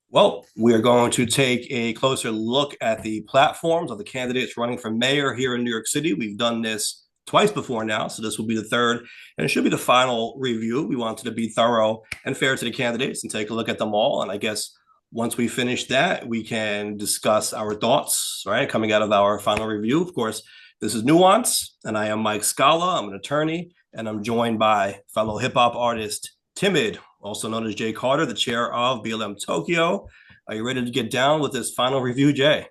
Well, we are going to take a closer look at the platforms of the candidates running for mayor here in New York City. We've done this twice before now, so this will be the third, and it should be the final review. We wanted to be thorough and fair to the candidates and take a look at them all. And I guess once we finish that, we can discuss our thoughts, right, coming out of our final review. Of course, this is Nuance, and I am Mike Scala. I'm an attorney, and I'm joined by fellow hip hop artist Timid, also known as Jay Carter, the chair of BLM Tokyo. Are you ready to get down with this final review, Jay?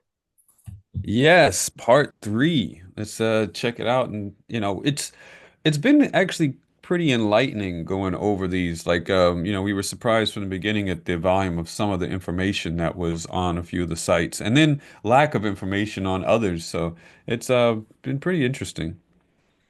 Yes, part three. Let's check it out. And it's been actually pretty enlightening going over these. We were surprised from the beginning at the volume of some of the information that was on a few of the sites, and then lack of information on others. So it's been pretty interesting.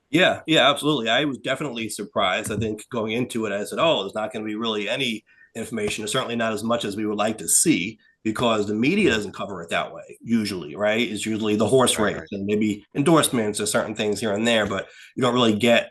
Yeah, absolutely. I was definitely surprised. I think going into it, I said, oh, there's not going to be really any information, or certainly not as much as we would like to see, because the media doesn't cover it that way, usually, right? It's usually the horse Right, race right. and maybe endorsements or certain things here and there, but you don't really get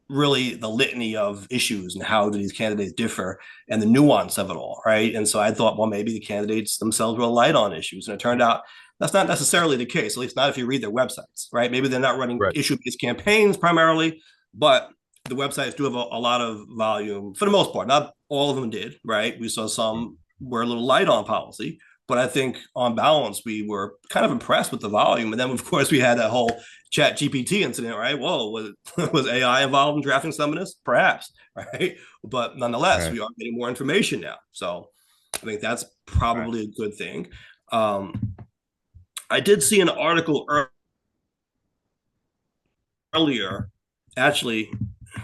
really the litany of issues and how do these candidates differ and the nuance of it all, right? And so I thought, well, maybe the candidates themselves were light on issues, and it turned out that's not necessarily the case. At least not if you read their websites, right? Maybe they're not running Right. issue-based campaigns primarily, but the websites do have a lot of volume for the most part. Not all of them did, right? We saw some were a little light on policy, but I think on balance we were kind of impressed with the volume. And then of course we had that whole Chat GPT incident, right? Whoa, was AI involved in drafting some of this? Perhaps, right? But nonetheless, Right. we are getting more information now. So I think that's Right. probably a good thing. Um, I did see an article earlier, actually,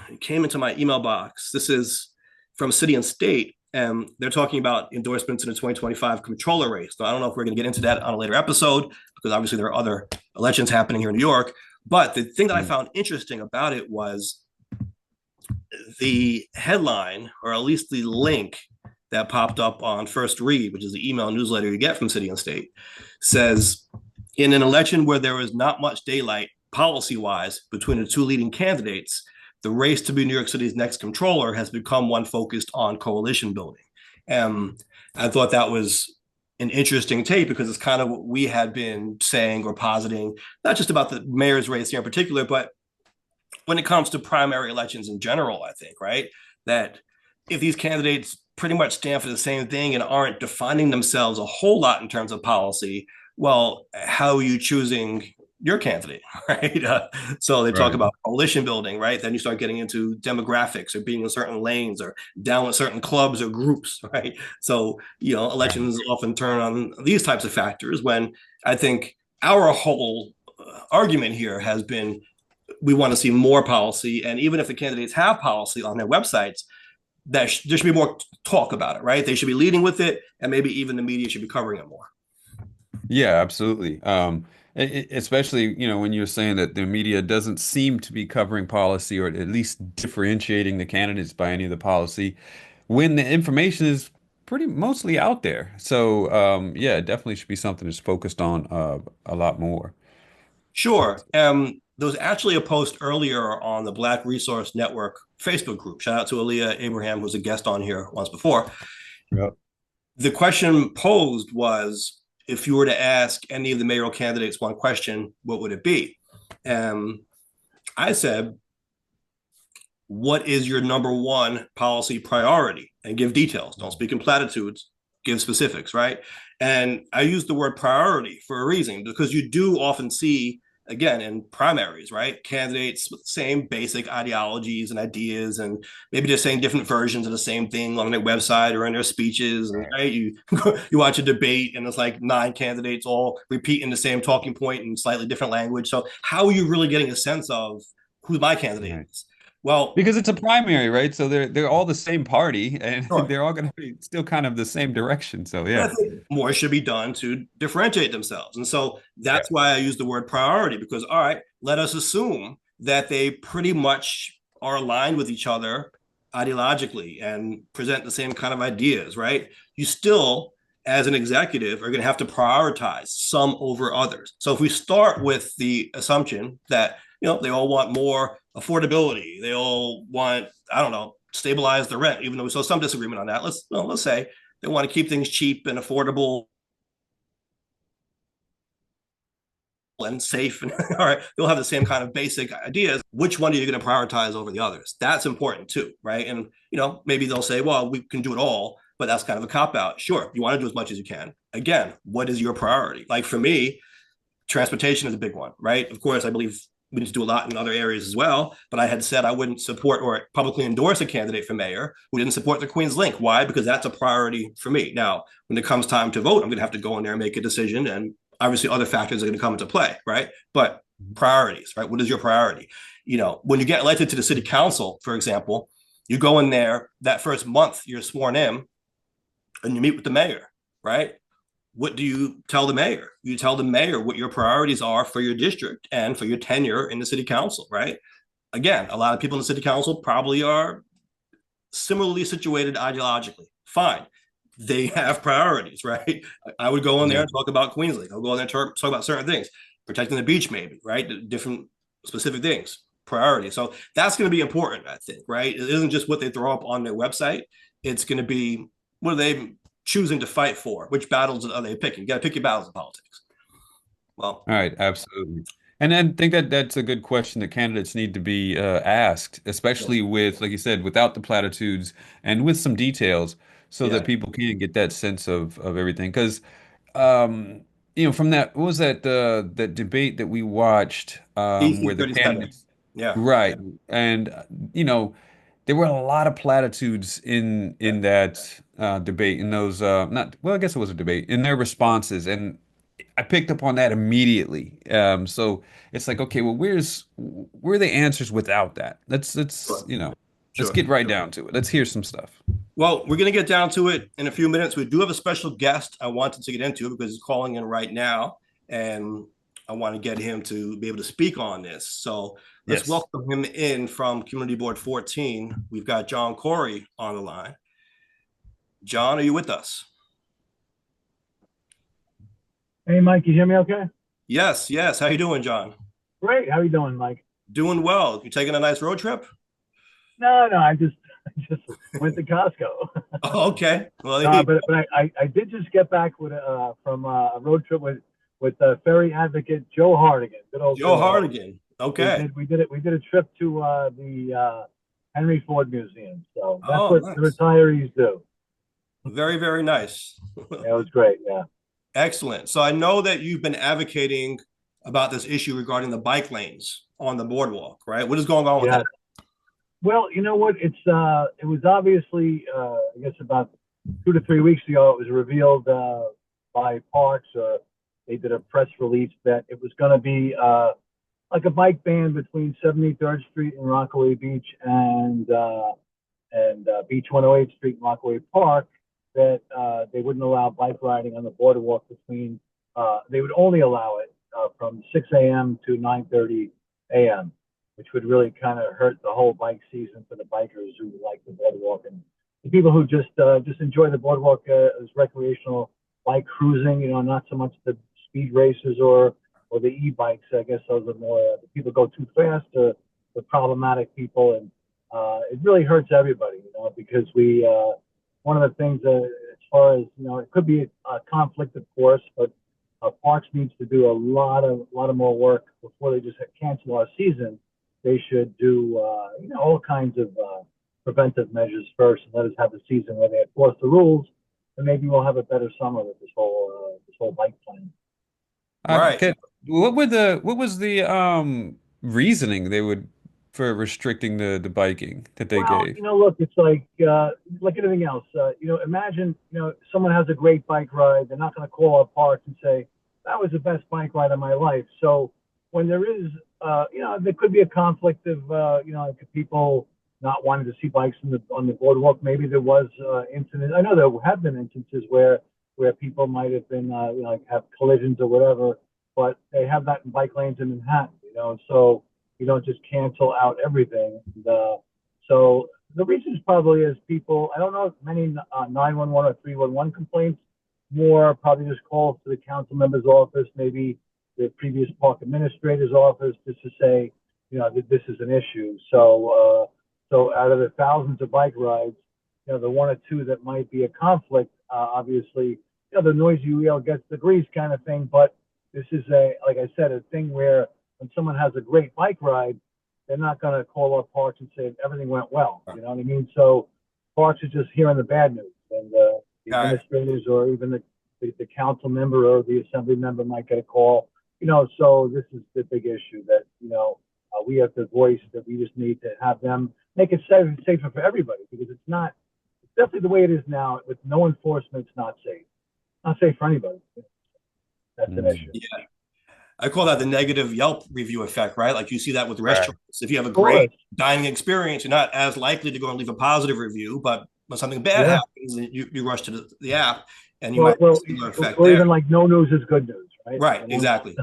it came into my email box. This is from City and State, and they're talking about endorsements in the 2025 comptroller race. So I don't know if we're going to get into that on a later episode because obviously there are other elections happening here in New York. But the thing that I Mm. found interesting about it was the headline, or at least the link that popped up on First Read, which is the email newsletter you get from City and State, says in an election where there is not much daylight policy wise between the two leading candidates, the race to be New York City's next controller has become one focused on coalition building. And I thought that was an interesting take because it's kind of what we had been saying or positing, not just about the mayor's race here in particular, but when it comes to primary elections in general, I think, right? That if these candidates pretty much stand for the same thing and aren't defining themselves a whole lot in terms of policy, well, how are you choosing your candidate, right? So they talk Right. about coalition building, right? Then you start getting into demographics or being in certain lanes or down with certain clubs or groups, right? So, Right. elections often turn on these types of factors when I think our whole argument here has been we want to see more policy. And even if the candidates have policy on their websites, there should be more talk about it, right? They should be leading with it, and maybe even the media should be covering it more. Yeah, absolutely. Especially, when you're saying that the media doesn't seem to be covering policy or at least differentiating the candidates by any of the policy when the information is pretty mostly out there. So, yeah, it definitely should be something that's focused on a lot more. Sure. There was actually a post earlier on the Black Resource Network Facebook group. Shout out to Aaliyah Abraham, who's a guest on here once before. Yep. The question posed was if you were to ask any of the mayoral candidates one question, what would it be? And I said, what is your number one policy priority? And give details. Don't speak in platitudes, give specifics, right? And I use the word priority for a reason because you do often see, again, in primaries, right? Candidates with the same basic ideologies and ideas, and maybe they're saying different versions of the same thing on their website or in their speeches. And right, you watch a debate and it's like nine candidates all repeating the same talking point in slightly different language. So how are you really getting a sense of who my candidate Right. is? Well, Because it's a primary, right? So they're all the same party and sure. they're all going to be still kind of the same direction. So, But I yeah. think more should be done to differentiate themselves. And so Yeah. that's why I use the word priority because, all right, let us assume that they pretty much are aligned with each other ideologically and present the same kind of ideas, right? You still, as an executive, are going to have to prioritize some over others. So if we start with the assumption that, they all want more affordability, they all want, I don't know, stabilize the rent, even though we saw some disagreement on that. Let's say They want to keep things cheap and affordable and safe. And all right, they'll have the same kind of basic ideas. Which one are you going to prioritize over the others? That's important too, right? And maybe they'll say, well, we can do it all, but that's kind of a cop out. Sure, you want to do as much as you can. Again, what is your priority? Like for me, transportation is a big one, right? Of course, I believe we need to do a lot in other areas as well. But I had said I wouldn't support or publicly endorse a candidate for mayor who didn't support the Queens Link. Why? Because that's a priority for me. Now, when it comes time to vote, I'm going to have to go in there and make a decision. And obviously, other factors are going to come into play, right? But priorities, right? What is your priority? When you get elected to the city council, for example, you go in there that first month you're sworn in and you meet with the mayor, right? What do you tell the mayor? You tell the mayor what your priorities are for your district and for your tenure in the city council, right? Again, a lot of people in the city council probably are similarly situated ideologically. Fine. They have priorities, right? I would go in there and talk about Queens Lake. I'll go in there and talk about certain things, protecting the beach, maybe, right? Different specific things, priorities. So that's going to be important, I think, right? It isn't just what they throw up on their website. It's going to be what are they choosing to fight for? Which battles are they picking? You got to pick your battles in politics. Well, All right, absolutely. And I think that that's a good question that candidates need to be asked, especially with, like you said, without the platitudes and with some details, so yeah, that people can get that sense of everything. Because, from that, what was that debate that we watched, DC where the 37. candidates, Yeah, right, and you know, there were a lot of platitudes yeah, in that debate, in those not well, I guess it was a debate, in their responses, and I picked up on that immediately. So it's like, okay, well, where are the answers without that? Let's sure, let's sure. get right down to it. Let's hear some stuff. Well, we're going to get down to it in a few minutes. We do have a special guest I wanted to get into because he's calling in right now, and I want to get him to be able to speak on this. So let's Yes. welcome him in from Community Board 14. We've got John Cori on the line. John, are you with us? Hey, Mike, you hear me okay? Yes, yes. How you doing, John? Great. How you doing, Mike? Doing well. You taking a nice road trip? No, I just went to Costco. Oh, okay. Well, But I did just get back with from a road trip with ferry advocate Joe Hardigan. Good old Joe Joe Hardigan. Hardigan. Okay. We did a trip to the Henry Ford Museum. So that's Oh, what the nice. retirees do. Very, very nice. Yeah, it was great. Yeah. Excellent. So I know that you've been advocating about this issue regarding the bike lanes on the boardwalk, right? What is going on with Yeah. that? Well, you know what? It was obviously I guess about 2 to 3 weeks ago. It was revealed by Parks. They did a press release that it was going to be like a bike ban between 73rd Street and Rockaway Beach and Beach 108th Street and Rockaway Park. That they wouldn't allow bike riding on the boardwalk between. They would only allow it from 6 a.m. to 9:30 a.m., which would really kind of hurt the whole bike season for the bikers who like the boardwalk and the people who just enjoy the boardwalk as recreational bike cruising. Not so much the speed racers or the e-bikes. I guess those are more the people go too fast or the problematic people, and it really hurts everybody. Because we one of the things as far as it could be a conflict, of course, but Parks needs to do a lot of more work before they just cancel our season. They should do all kinds of preventive measures first, and let us have a season where they enforce the rules, and maybe we'll have a better summer with this whole bike plan. Right. What was the reasoning they would for restricting the biking that they Well, gave? look, it's like anything else. Imagine someone has a great bike ride. They're not going to call our Parks and say that was the best bike ride of my life. So when there is, there could be a conflict of, like people not wanting to see bikes on the boardwalk. Maybe there was incidents. I know there have been instances where people might have been, like have collisions or whatever, but they have that in bike lanes in Manhattan. So you don't just cancel out everything. So the reason probably is people. I don't know if many 911 or 311 complaints. More probably just calls to the council member's office, maybe the previous park administrator's office, just to say, that this is an issue. So out of the thousands of bike rides, the one or two that might be a conflict, obviously, the noisy wheel gets the grease kind of thing. But this is like I said, a thing where when someone has a great bike ride, they're not going to call up Parks and say everything went well. You know what I mean? So Parks is just hearing the bad news, and the administrators or even the council member or the assembly member might get a call. So this is the big issue that we have to voice, that we just need to have them make it safer for everybody, because it's definitely the way it is now with no enforcement. It's not safe. Not safe for anybody. That's an issue. Yeah. I call that the negative Yelp review effect, right? Like you see that with restaurants. If you have a great dining experience, you're not as likely to go and leave a positive review. But when something bad happens, you rush to the app, and you might have a similar effect there. Even like no news is good news, right? Right. Exactly.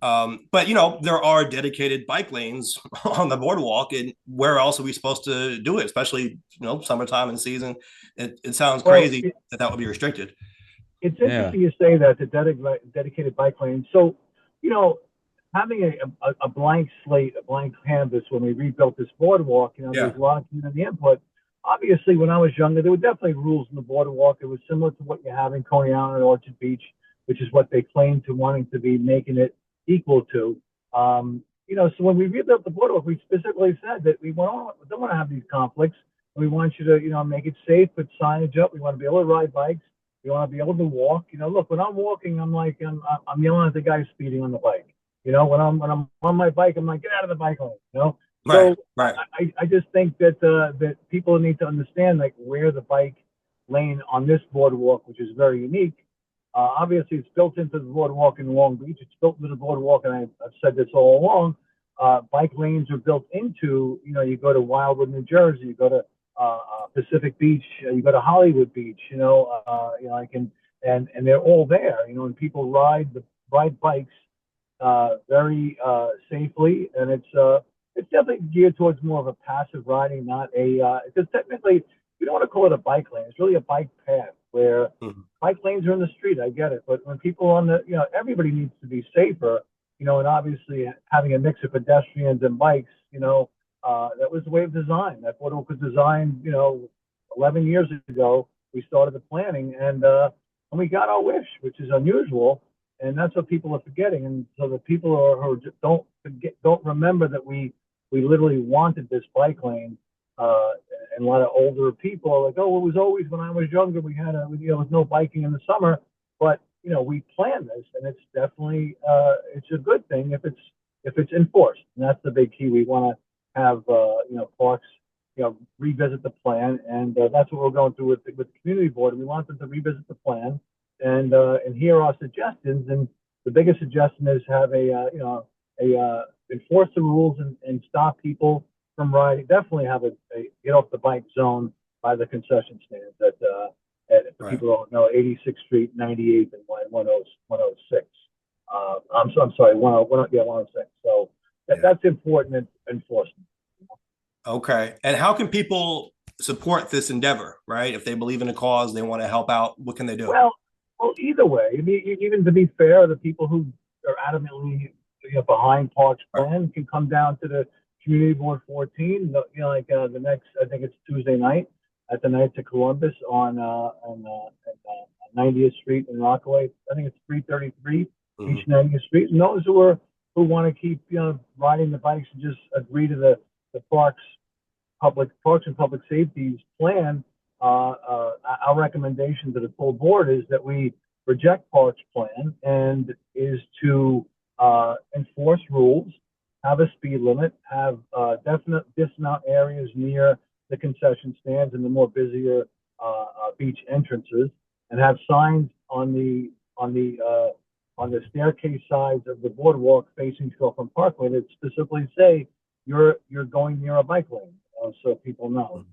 But there are dedicated bike lanes on the boardwalk, and where else are we supposed to do it? Especially summertime and season. It sounds crazy that would be restricted. It's interesting you say that, the dedicated bike lane. So, having a blank slate, a blank canvas when we rebuilt this boardwalk, there's a lot of community input. Obviously, when I was younger, there were definitely rules in the boardwalk. It was similar to what you have in Coney Island and Orchard Beach, which is what they claim to wanting to be making it equal to. So when we rebuilt the boardwalk, we specifically said that we don't want to have these conflicts. We want you to, make it safe, put signage up. We want to be able to ride bikes. We want to be able to walk. Look, when I'm walking, I'm like, I'm yelling at the guy speeding on the bike. When I'm on my bike, I'm like, get out of the bike lane. So I just think that that people need to understand like where the bike lane on this boardwalk, which is very unique. Obviously, it's built into the boardwalk in Long Beach. It's built into the boardwalk, and I've said this all along. Bike lanes are built into. You go to Wildwood, New Jersey. You go to Pacific Beach, you go to Hollywood Beach, and they're all there, and people ride bikes very safely, and it's definitely geared towards more of a passive riding, not because technically we don't want to call it a bike lane. It's really a bike path where bike lanes are in the street. I get it, but when people on everybody needs to be safer, and obviously having a mix of pedestrians and bikes, that was the way of design. That boardwalk was designed, 11 years ago. We started the planning, and we got our wish, which is unusual, and that's what people are forgetting. And so the people who don't remember that we literally wanted this bike lane. And a lot of older people are like, oh, it was always when I was younger. We had with no biking in the summer, but we planned this, and it's definitely it's a good thing if it's enforced, and that's the big key. We want to have Parks revisit the plan, and that's what we're going through with the community board. We want them to revisit the plan and hear our suggestions. And the biggest suggestion is have enforce the rules and stop people from riding. Definitely have a get off the bike zone by the concession stands at people don't know, 86th Street, 98th, and 106. I'm sorry, 106. So that's important enforcement. Okay. And how can people support this endeavor, right? If they believe in a cause, they want to help out, what can they do? Well, either way. I mean, even to be fair, the people who are adamantly behind Parks plan can come down to the Community Board 14. The next, I think it's Tuesday night at the Knights of Columbus on 90th Street in Rockaway. I think it's 333 East 90th Street. And those who want to keep riding the bikes and just agree to the Parks and Public Safety's plan, our recommendation to the full board is that we reject Parks' plan and is to enforce rules, have a speed limit, have definite dismount areas near the concession stands and the more busier beach entrances, and have signs on the staircase sides of the boardwalk facing Scoffin Parkway that specifically say you're going near a bike lane, so people know.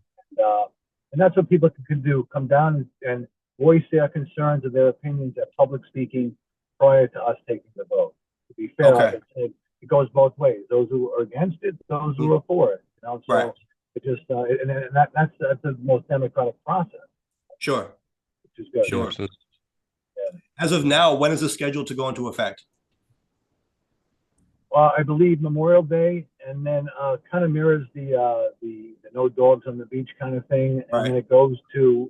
And that's what people can do: come down and voice their concerns or their opinions at public speaking prior to us taking the vote. To be fair, it goes both ways: those who are against it, those who are for it. So it just and that's the most democratic process. Sure, which is good. Sure. As of now, when is this scheduled to go into effect? I believe Memorial Day and then kind of mirrors the no dogs on the beach kind of thing, and then Right. it goes to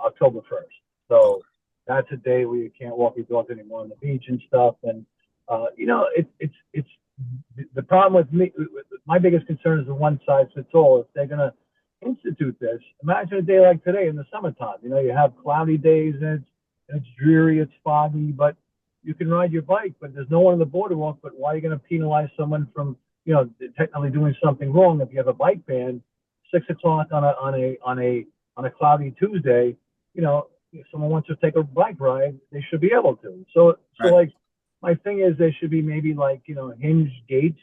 October 1st. So that's a day where you can't walk your dog anymore on the beach and stuff. And you know, it's the problem with me. My biggest concern is the one size fits all. If they're gonna institute this, imagine a day like today in the summertime. You know, you have cloudy days and it's dreary, it's foggy, but you can ride your bike, but there's no one on the boardwalk. But why are you going to penalize someone from, you know, technically doing something wrong? If you have a bike ban, 6 o'clock on a cloudy Tuesday, you know, if someone wants to take a bike ride, they should be able to. So Right. like my thing is, there should be maybe like, you know, hinged gates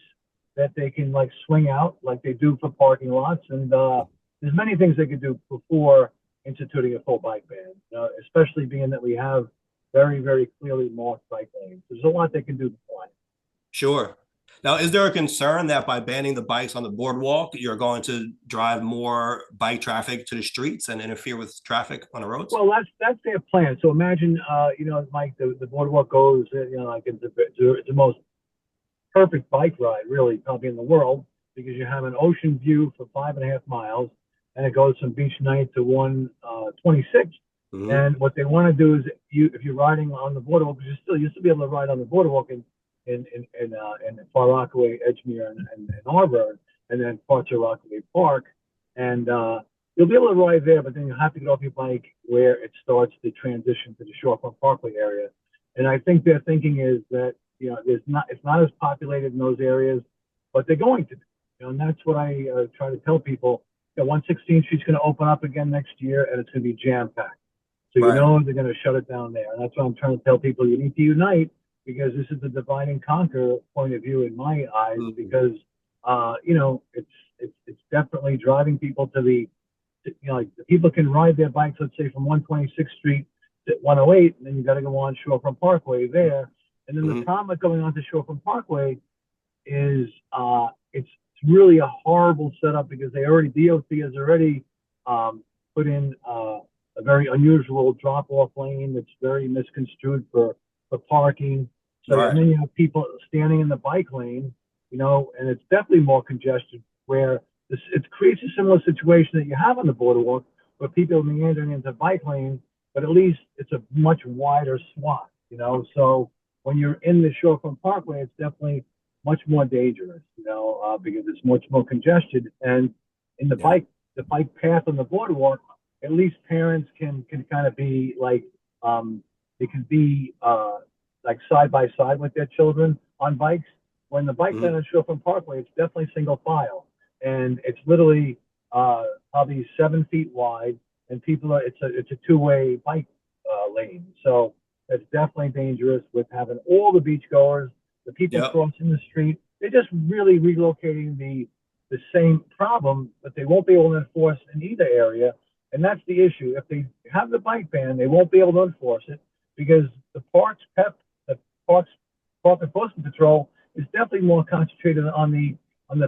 that they can like swing out like they do for parking lots. And there's many things they could do before instituting a full bike ban, especially being that we have very, very clearly marked bike lanes. There's a lot they can do before. Sure. Now, is there a concern that by banning the bikes on the boardwalk, you're going to drive more bike traffic to the streets and interfere with traffic on the roads? Well, that's their plan. So imagine, you know, Mike, the boardwalk goes, you know, like it's the most perfect bike ride, really, probably in the world, because you have an ocean view for 5.5 miles, and it goes from Beach 9 to 126. Mhm. And what they want to do is, if you're riding on the boardwalk, because you used to be able to ride on the boardwalk in Far Rockaway, Edgemere, and Arbor, and then parts of Rockaway Park, and you'll be able to ride there, but then you have to get off your bike where it starts the transition to the Shorefront Parkway area. And I think their thinking is that, you know, it's not as populated in those areas, but they're going to be. You know, and that's what I try to tell people. You know, 116th Street's going to open up again next year, and it's going to be jam packed. So you Right. know they're going to shut it down there. And that's what I'm trying to tell people. You need to unite, because this is the divide and conquer point of view in my eyes. Mhm. Because you know, it's definitely driving people to the, you know, like the people can ride their bikes, let's say from 126th Street to 108, and then you got to go on Shorefront Parkway there. And then the Mhm. problem with going on to Shorefront Parkway is it's really a horrible setup, because DOT has already put in a very unusual drop-off lane that's very misconstrued for parking. So Right. and then you have people standing in the bike lane, you know, and it's definitely more congested. Where it creates a similar situation that you have on the boardwalk, where people are meandering into bike lanes, but at least it's a much wider swath, you know. So when you're in the Shorefront Parkway, it's definitely much more dangerous, you know, because it's much more congested. And in Yeah. the bike path on the boardwalk, at least parents can kind of be like, they can be like side by side with their children on bikes. When the bike lane Mhm. on Shorefront Parkway, it's definitely single file, and it's literally probably 7 feet wide, and it's a two-way bike lane. So it's definitely dangerous with having all the beachgoers, the people Yep. crossing the street. They're just really relocating the same problem that they won't be able to enforce in either area. And that's the issue. If they have the bike ban, they won't be able to enforce it, because the Parks Park Enforcement Patrol is definitely more concentrated on the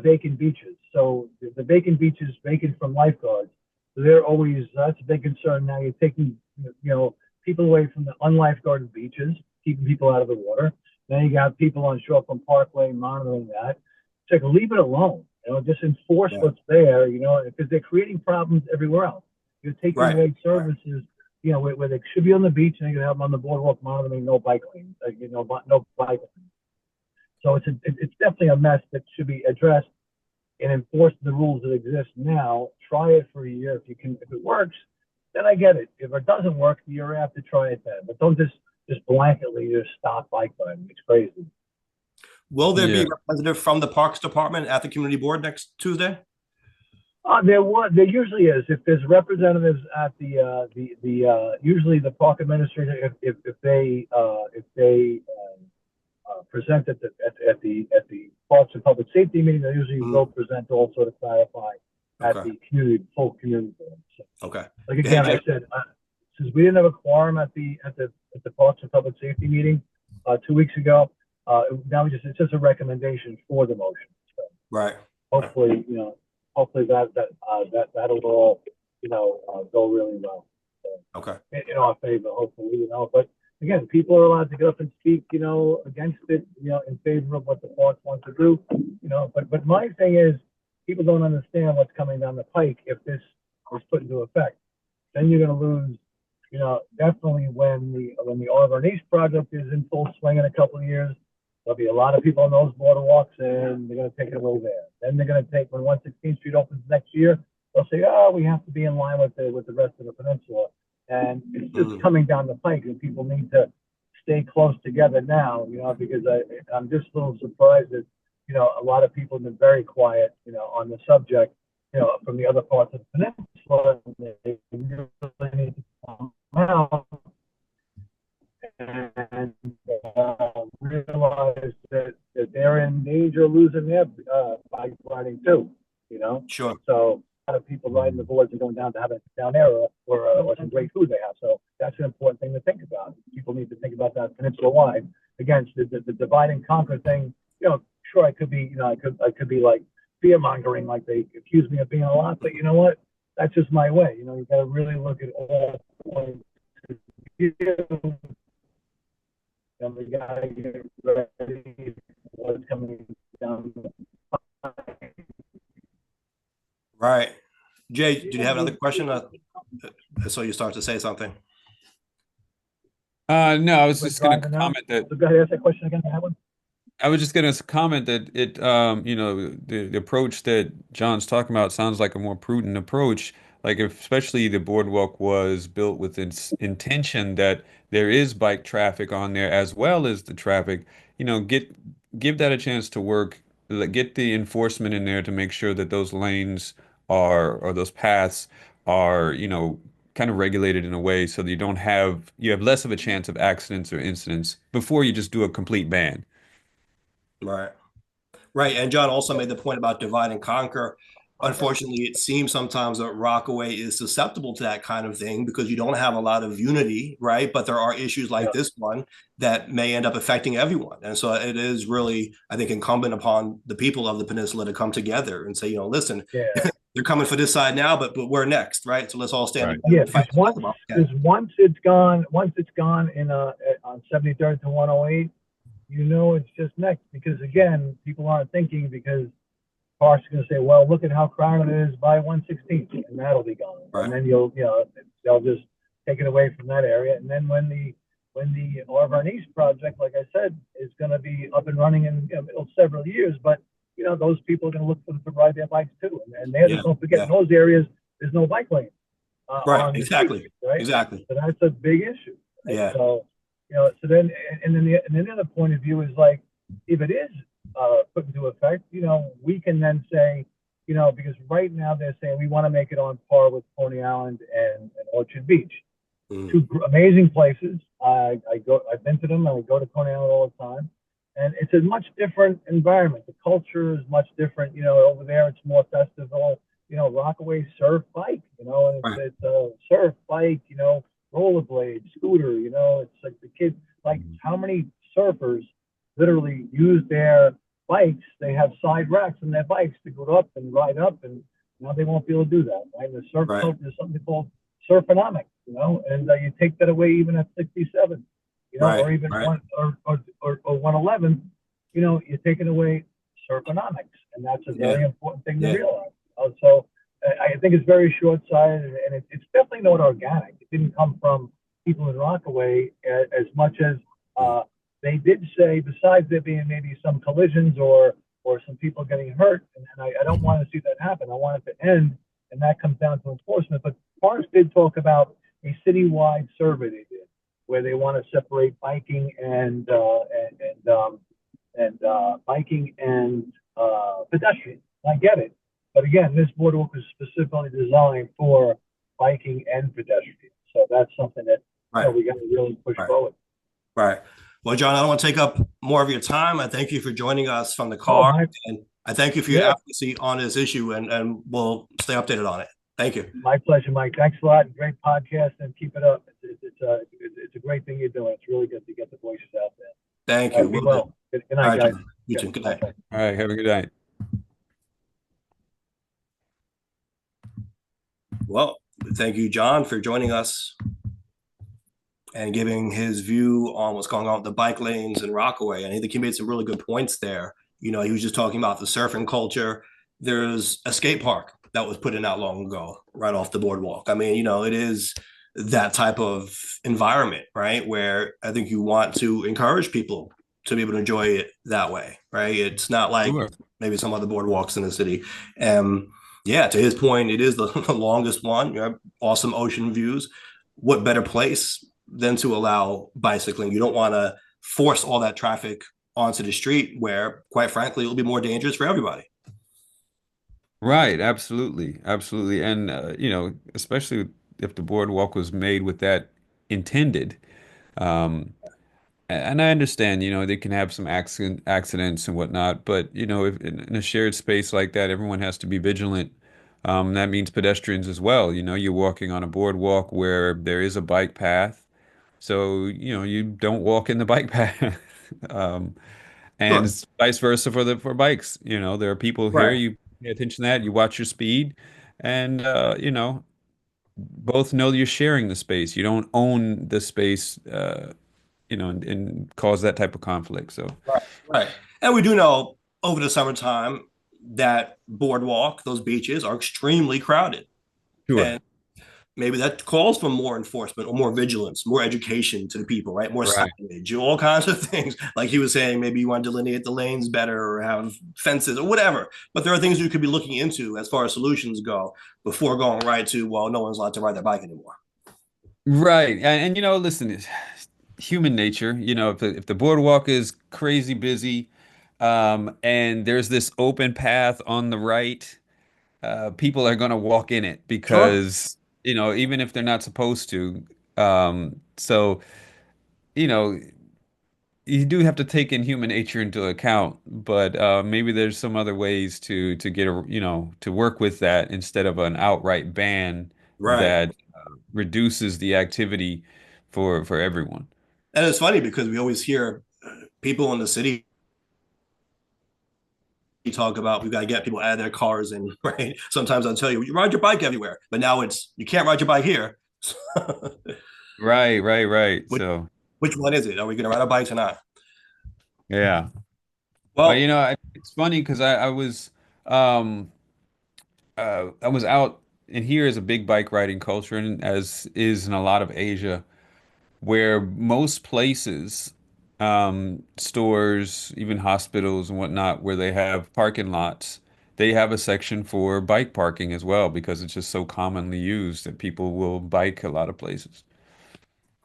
vacant beaches. So the vacant beaches vacant from lifeguards. So that's a big concern. Now you're taking, you know, people away from the unlifeguarded beaches, keeping people out of the water. Now you got people on Shorefront Parkway monitoring that. It's like, leave it alone. You know, just enforce Yeah. what's there. You know, because they're creating problems everywhere else. You're taking Right. away Right. services, you know, where they should be on the beach, and you're gonna have them on the boardwalk monitoring no bike lanes, you know, no bike lanes. So it's definitely a mess that should be addressed and enforce the rules that exist now. Try it for a year. If it works, then I get it. If it doesn't work, you're have to try it then. But don't just blanketly just stop bike riding. It's crazy. Will there be Yeah. a representative from the Parks Department at the community board next Tuesday? There usually is. If there's representatives at the usually the park administrator, if they present at the Parks and Public Safety meeting, they usually will Mhm. present to also to clarify at Okay. the full community board. So, Okay. like Hey, again, I Jim. said, since we didn't have a quorum at the Parks and Public Safety meeting 2 weeks ago, now it's just a recommendation for the motion. So Right. hopefully, you know, hopefully that'll all, you know, go really well. So Okay. in our favor, hopefully, you know. But again, people are allowed to get up and speak, against it, in favor of what the park wants to do, but my thing is, people don't understand what's coming down the pike if this is put into effect. Then you're going to lose, definitely when the Auburn East project is in full swing in a couple of years, there'll be a lot of people on those boardwalks, and they're going to take it away there. Then they're going to take, when 116th Street opens next year, they'll say, oh, we have to be in line with the rest of the peninsula. And it's just coming down the pike, and people need to stay close together now, because I'm just a little surprised that, a lot of people have been very quiet, on the subject, from the other parts of the peninsula. They really need to come out and realize that they're in danger of losing their bike riding too, Sure. So a lot of people riding the boards and going down to have a down there or some great food they have. So that's an important thing to think about. People need to think about that peninsula wide. Again, the divide and conquer thing, sure, I could be, I could be like fear mongering, like they accuse me of being a lot, but you know what? That's just my way. You got to really look at all points of view. And we got to get ready for what's coming down the pipe. Right. Jay, do you have another question? I saw you start to say something. No, I was just going to comment that. So go ahead, ask that question again. I was just going to comment that the approach that John's talking about sounds like a more prudent approach. Like, especially the boardwalk was built with its intention that there is bike traffic on there as well as the traffic, give that a chance to work, get the enforcement in there to make sure that those lanes or those paths are, kind of regulated in a way so that you have less of a chance of accidents or incidents before you just do a complete ban. Right. Right. And John also made the point about divide and conquer. Unfortunately, it seems sometimes that Rockaway is susceptible to that kind of thing because you don't have a lot of unity, right? But there are issues like this one that may end up affecting everyone. And so it is really, I think, incumbent upon the people of the peninsula to come together and say, listen, they're coming for this side now, but we're next, right? So let's all stand. Right. Once it's gone in on 73rd to 108, it's just next, because again, people aren't thinking, because parks are going to say, well, look at how crowded it is by 116th, and that'll be gone. Right. And then they'll just take it away from that area. And then when the Auburn East project, like I said, is going to be up and running in several years, but those people are going to look for them to ride their bikes too. And don't forget, in those areas, there's no bike lane. Right. Exactly. Street, right. Exactly. So that's a big issue. Right? Yeah. So, so then, and then the other point of view is, like, if it is put into effect, we can then say, because right now they're saying we want to make it on par with Coney Island and Orchard Beach. Two amazing places. I've been to them. I go to Coney Island all the time, and it's a much different environment. The culture is much different. Over there it's more festival. Rockaway surf bike. And it's a surf bike. Rollerblade, scooter. It's like the kids. Like, how many surfers literally use their bikes? They have side racks on their bikes to go up and ride up, and now they won't be able to do that. Right? The surf culture is something called surfonomics, and you take that away even at 67, or even 111, you're taking away surfonomics, and that's a very important thing to realize. So I think it's very short-sighted, and it's definitely not organic. It didn't come from people in Rockaway as much as they did say, besides there being maybe some collisions or some people getting hurt, and I don't want to see that happen. I want it to end, and that comes down to enforcement. But Parks did talk about a citywide survey they did, where they want to separate biking and pedestrian. I get it, but again, this boardwalk is specifically designed for biking and pedestrian, so that's something that we got to really push forward. Right. Well, John, I don't want to take up more of your time. I thank you for joining us from the car, and I thank you for your advocacy on this issue, and we'll stay updated on it. Thank you. My pleasure, Mike. Thanks a lot. Great podcast, and keep it up. It's a great thing you're doing. It's really good to get the voices out there. Thank you. Well. Good night, guys. You too. Good night. All right. Have a good night. Well, thank you, John, for joining us and giving his view on what's going on with the bike lanes in Rockaway. And I think he made some really good points there. You know, he was just talking about the surfing culture. There's a skate park that was put in not long ago, right off the boardwalk. I mean, you know, it is that type of environment, right? Where I think you want to encourage people to be able to enjoy it that way, right? It's not like Sure. maybe some other boardwalks in the city. Yeah, to his point, it is the longest one. You have awesome ocean views. What better place than to allow bicycling? You don't want to force all that traffic onto the street where, quite frankly, it will be more dangerous for everybody. Right, absolutely, absolutely, and especially if the boardwalk was made with that intended. Um, and I understand, they can have some accidents and whatnot, but if in a shared space like that, everyone has to be vigilant. That means pedestrians as well. You're walking on a boardwalk where there is a bike path, so you don't walk in the bike path. Um, and Sure. it's vice versa for bikes. There are people here, Right. you pay attention to that, you watch your speed, and both know you're sharing the space. You don't own the space, and cause that type of conflict. So Right. Right. And we do know over the summertime that boardwalk, those beaches are extremely crowded. sure. And maybe that calls for more enforcement or more vigilance, more education to the people, right? More Right. signage, all kinds of things. Like he was saying, maybe you want to delineate the lanes better or have fences or whatever. But there are things you could be looking into as far as solutions go before going right to, well, no one's allowed to ride their bike anymore. Right. And listen, it's human nature. If the boardwalk is crazy busy, and there's this open path on the right, people are going to walk in it Sure. because, even if they're not supposed to. So, you know, you do have to take in human nature into account, but maybe there's some other ways to get to work with that instead of an outright ban Right. that reduces the activity for everyone. And it's funny because we always hear people in the city talk about we've got to get people out of their cars and right. Sometimes I'll tell you, you ride your bike everywhere, but now it's you can't ride your bike here. Right, right, right. which, So, which one is it? Are we going to ride our bikes or not? yeah. Well, Well, it's funny because um I was out, and here is a big bike riding culture, and as is in a lot of Asia, where most places, stores, even hospitals and whatnot, where they have parking lots, they have a section for bike parking as well because it's just so commonly used that people will bike a lot of places.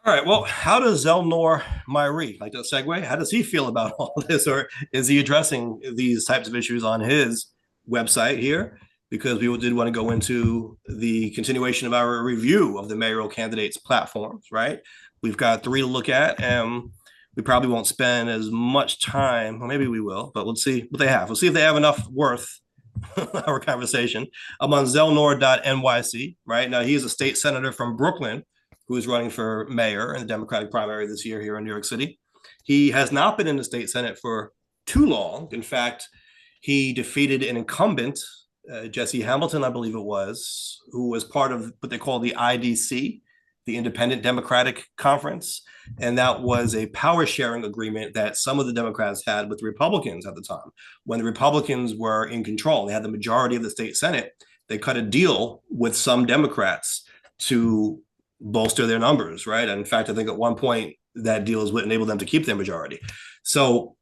all right. Well, how does Zelnor Myrie, like that segue, how does he feel about all this? Or is he addressing these types of issues on his website here? Because we did want to go into the continuation of our review of the mayoral candidates' platforms, right? We've got three to look at, and we probably won't spend as much time, or maybe we will, but we'll see what they have. We'll see if they have enough worth our conversation. I'm on Zelnor.nyc, right? Now, he is a state senator from Brooklyn who is running for mayor in the Democratic primary this year here in New York City. He has not been in the state Senate for too long. In fact, he defeated an incumbent, Jesse Hamilton, I believe it was, who was part of what they call the IDC, the Independent Democratic Conference. And that was a power sharing agreement that some of the Democrats had with the Republicans at the time. When the Republicans were in control, they had the majority of the state Senate, they cut a deal with some Democrats to bolster their numbers, right? And in fact, I think at one point that deal is what enabled them to keep their majority. So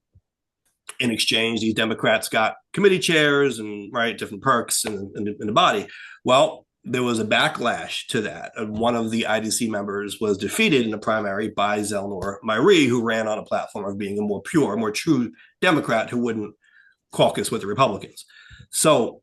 in exchange, these Democrats got committee chairs and right different perks in the body. Well, there was a backlash to that. One of the IDC members was defeated in the primary by Zelnor Myrie, who ran on a platform of being a more pure, more true Democrat who wouldn't caucus with the Republicans. So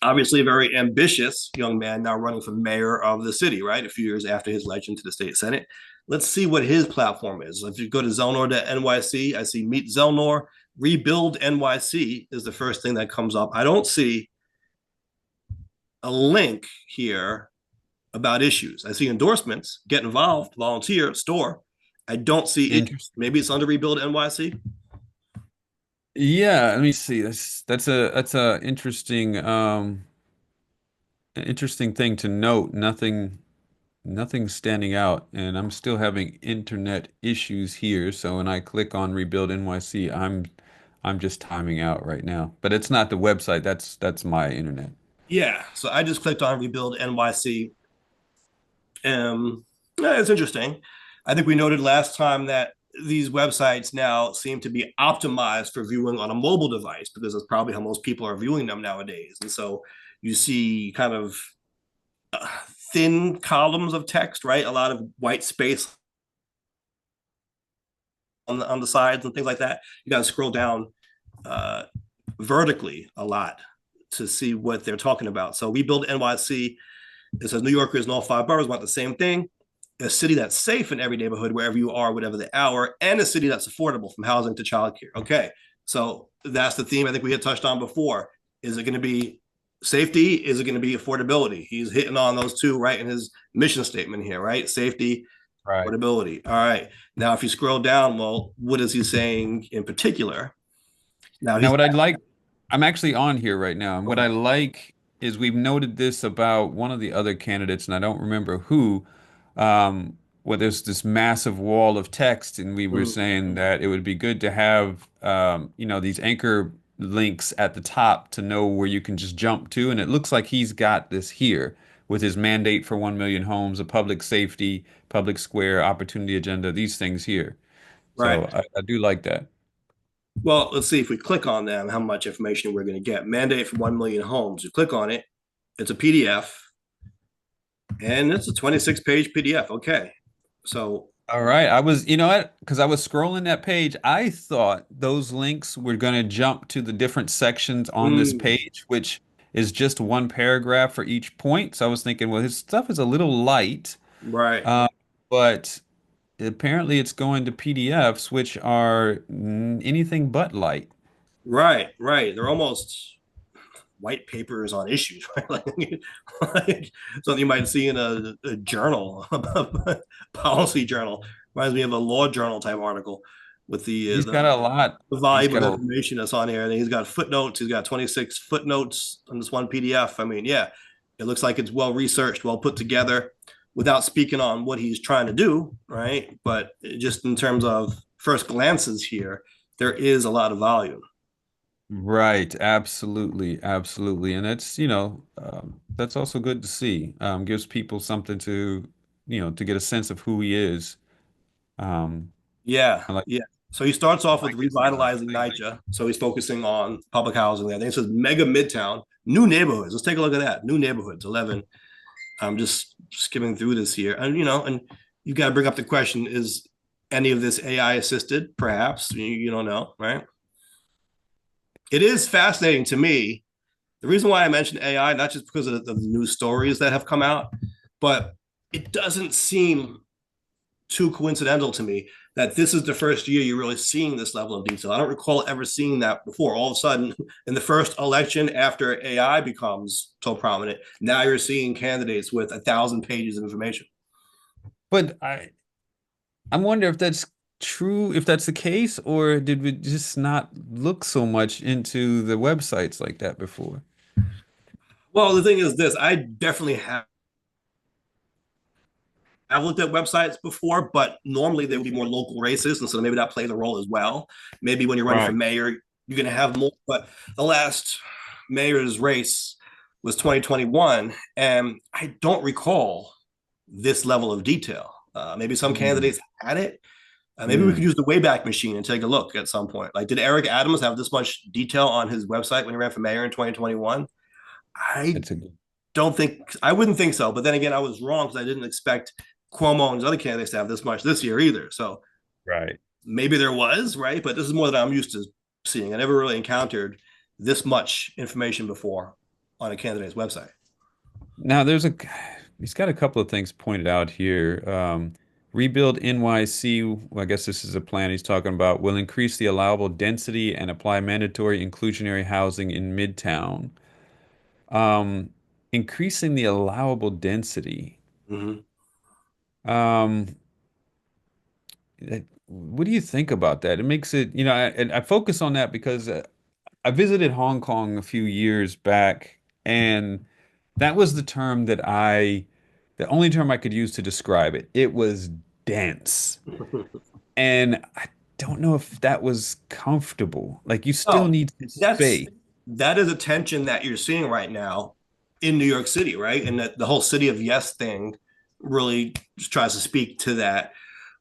obviously a very ambitious young man now running for mayor of the city, right? A few years after his election to the state Senate. Let's see what his platform is. If you go to Zelnor.nyc, I see Meet Zelnor, Rebuild NYC is the first thing that comes up. I don't see a link here about issues. I see endorsements, get involved, volunteer, store. I don't see it. Interesting. Maybe it's under Rebuild NYC. Yeah, let me see. That's a interesting thing to note. Nothing. nothing's standing out, and I'm still having internet issues here. So when I click on Rebuild NYC, I'm just timing out right now. But it's not the website. That's my internet. Yeah. So I just clicked on Rebuild NYC. Yeah, it's interesting. I think we noted last time that these websites now seem to be optimized for viewing on a mobile device because that's probably how most people are viewing them nowadays. And so you see kind of uh, thin columns of text, right? A lot of white space on the sides and things like that. You got to scroll down uh, vertically a lot to see what they're talking about. So we build NYC. It says New Yorkers in all five boroughs want the same thing. A city that's safe in every neighborhood, wherever you are, whatever the hour, and a city that's affordable from housing to childcare. Okay. So that's the theme I think we had touched on before. Is it going to be safety? Is it going to be affordability? He's hitting on those two right in his mission statement here, right? Safety, Right. affordability. All right. Now, if you scroll down, well, what is he saying in particular? Now Now, he's what I'd like, I'm actually on here right now, and go what I ahead. like is we've noted this about one of the other candidates, and I don't remember who, where there's this massive wall of text, and we were Mm, saying that it would be good to have, these anchor links at the top to know where you can just jump to, and it looks like he's got this here with his mandate for 1 million homes, a public safety, public square, opportunity agenda, these things here. So right. I do like that. Well, let's see if we click on them, how much information we're going to get. Mandate for 1 million homes. You click on it, it's a PDF, and it's a 26-page PDF. Okay. So, All right. I was, you know what? Because I was scrolling that page, I thought those links were going to jump to the different sections on this mm, page, which is just one paragraph for each point. So I was thinking, well, his stuff is a little light, right, uh, but apparently it's going to PDFs, which are anything but light. right. They're almost white papers on issues, right? Like something you might see in a journal, a policy journal. Reminds me of a law journal type article with He's got a lot. the He's volume got of a information that's on here. And he's got footnotes. He's got 26 footnotes on this one PDF. I mean, yeah, it looks like it's well researched, well put together without speaking on what he's trying to do, right? But just in terms of first glances here, there is a lot of volume. Right, absolutely, absolutely. And that's also good to see. Gives people something to get a sense of who he is. Um, Yeah, I like yeah. So he starts I off with like his design. revitalizing NYCHA. So he's focusing on public housing there. Then he says mega midtown, new neighborhoods. Let's take a look at that. New neighborhoods, 11. I'm just skimming through this here. And you've got to bring up the question, is any of this AI assisted? Perhaps. You don't know, right? It is fascinating to me. The reason why I mentioned AI, not just because of the news stories that have come out, but it doesn't seem too coincidental to me that this is the first year you're really seeing this level of detail. I don't recall ever seeing that before. All of a sudden, in the first election after AI becomes so prominent, now you're seeing candidates with 1,000 pages of information. But I wonder if that's true, if that's the case, or did we just not look so much into the websites like that before? Well, the thing is this, I definitely have looked at websites before, but normally they would be more local races. And so maybe that plays a role as well. Maybe when you're running for Right. mayor, you're going to have more. But the last mayor's race was 2021. And I don't recall this level of detail. Maybe some Mm, candidates had it. Maybe we could mm. use the Wayback Machine and take a look at some point. Like, did Eric Adams have this much detail on his website when he ran for mayor in 2021? I That's a good. don't think I wouldn't think so. But then again, I was wrong because I didn't expect Cuomo and his other candidates to have this much this year either. So Right. maybe there was, right? But this is more than I'm used to seeing. I never really encountered this much information before on a candidate's website. Now he's got a couple of things pointed out here. Rebuild NYC, well, I guess this is a plan he's talking about, will increase the allowable density and apply mandatory inclusionary housing in Midtown. Um, Increasing the allowable density. Mm-hmm. Um, what do you think about that? It makes it, and I focus on that because I visited Hong Kong a few years back, and that was the term the only term I could use to describe it. It was dense. And I don't know if that was comfortable. Like you still No, need that's space. that is a tension that you're seeing right now in New York City, right? And that the whole city of yes thing really just tries to speak to that.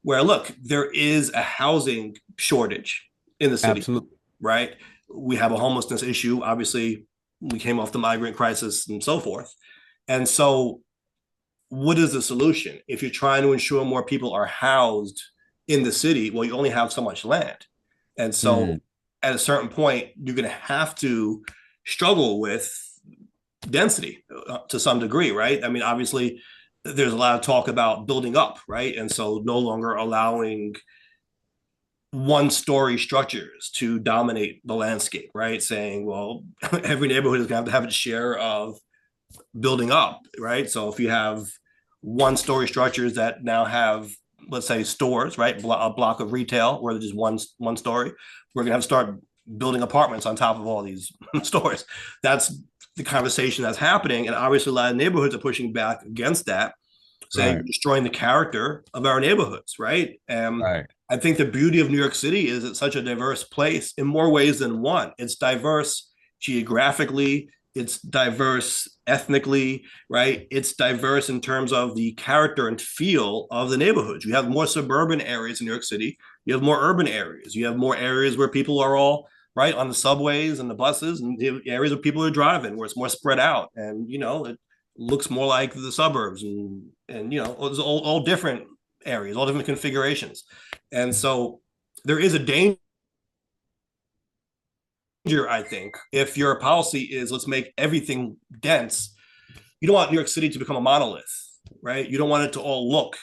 Where look, there is a housing shortage in the city, Absolutely. right? We have a homelessness issue. Obviously, we came off the migrant crisis and so forth. And so, what is the solution? If you're trying to ensure more people are housed in the city, well, you only have so much land. And so, Mm, at a certain point, you're going to have to struggle with density to some degree, right? I mean, obviously, there's a lot of talk about building up, right? And so, no longer allowing one story structures to dominate the landscape, right? Saying, well, every neighborhood is going to have its share of building up, right? So if you have one story structures that now have, let's say, stores, right? A block of retail where there's just one story, we're going to have to start building apartments on top of all these stores. That's the conversation that's happening. And obviously, a lot of neighborhoods are pushing back against that, saying right, you're destroying the character of our neighborhoods, right? right. I think the beauty of New York City is it's such a diverse place in more ways than one. It's diverse geographically, it's diverse ethnically, right? It's diverse in terms of the character and feel of the neighborhoods. You have more suburban areas in New York City, you have more urban areas, you have more areas where people are all right on the subways and the buses, and the areas where people are driving where it's more spread out, and it looks more like the suburbs, and it's all different areas, all different configurations. And so there is a danger, I think, if your policy is let's make everything dense. You don't want New York City to become a monolith, right? You don't want it to all look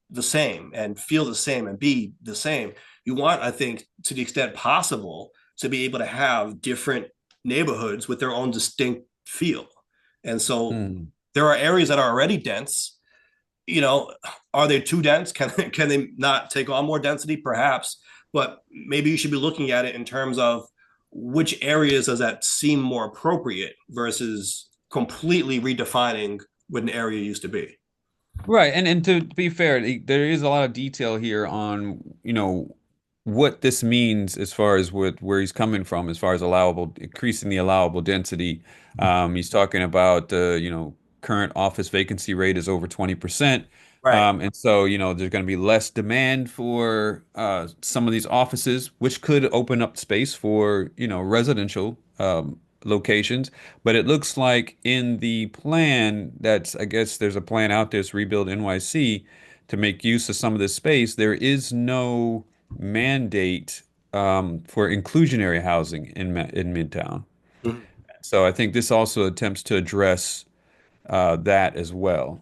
the same and feel the same and be the same. You want, I think, to the extent possible, to be able to have different neighborhoods with their own distinct feel. And so Mm. there are areas that are already dense. Are they too dense? Can they not take on more density? Perhaps, but maybe you should be looking at it in terms of which areas does that seem more appropriate versus completely redefining what an area used to be. Right, and to be fair, there is a lot of detail here on, what this means as far as where he's coming from, as far as allowable, increasing the allowable density. He's talking about the, current office vacancy rate is over 20%. Right. And so, there's going to be less demand for some of these offices, which could open up space for, residential locations. But it looks like in the plan that's, I guess there's a plan out there, it's Rebuild NYC, to make use of some of this space. There is no mandate for inclusionary housing in Midtown. Mhm. So I think this also attempts to address that as well.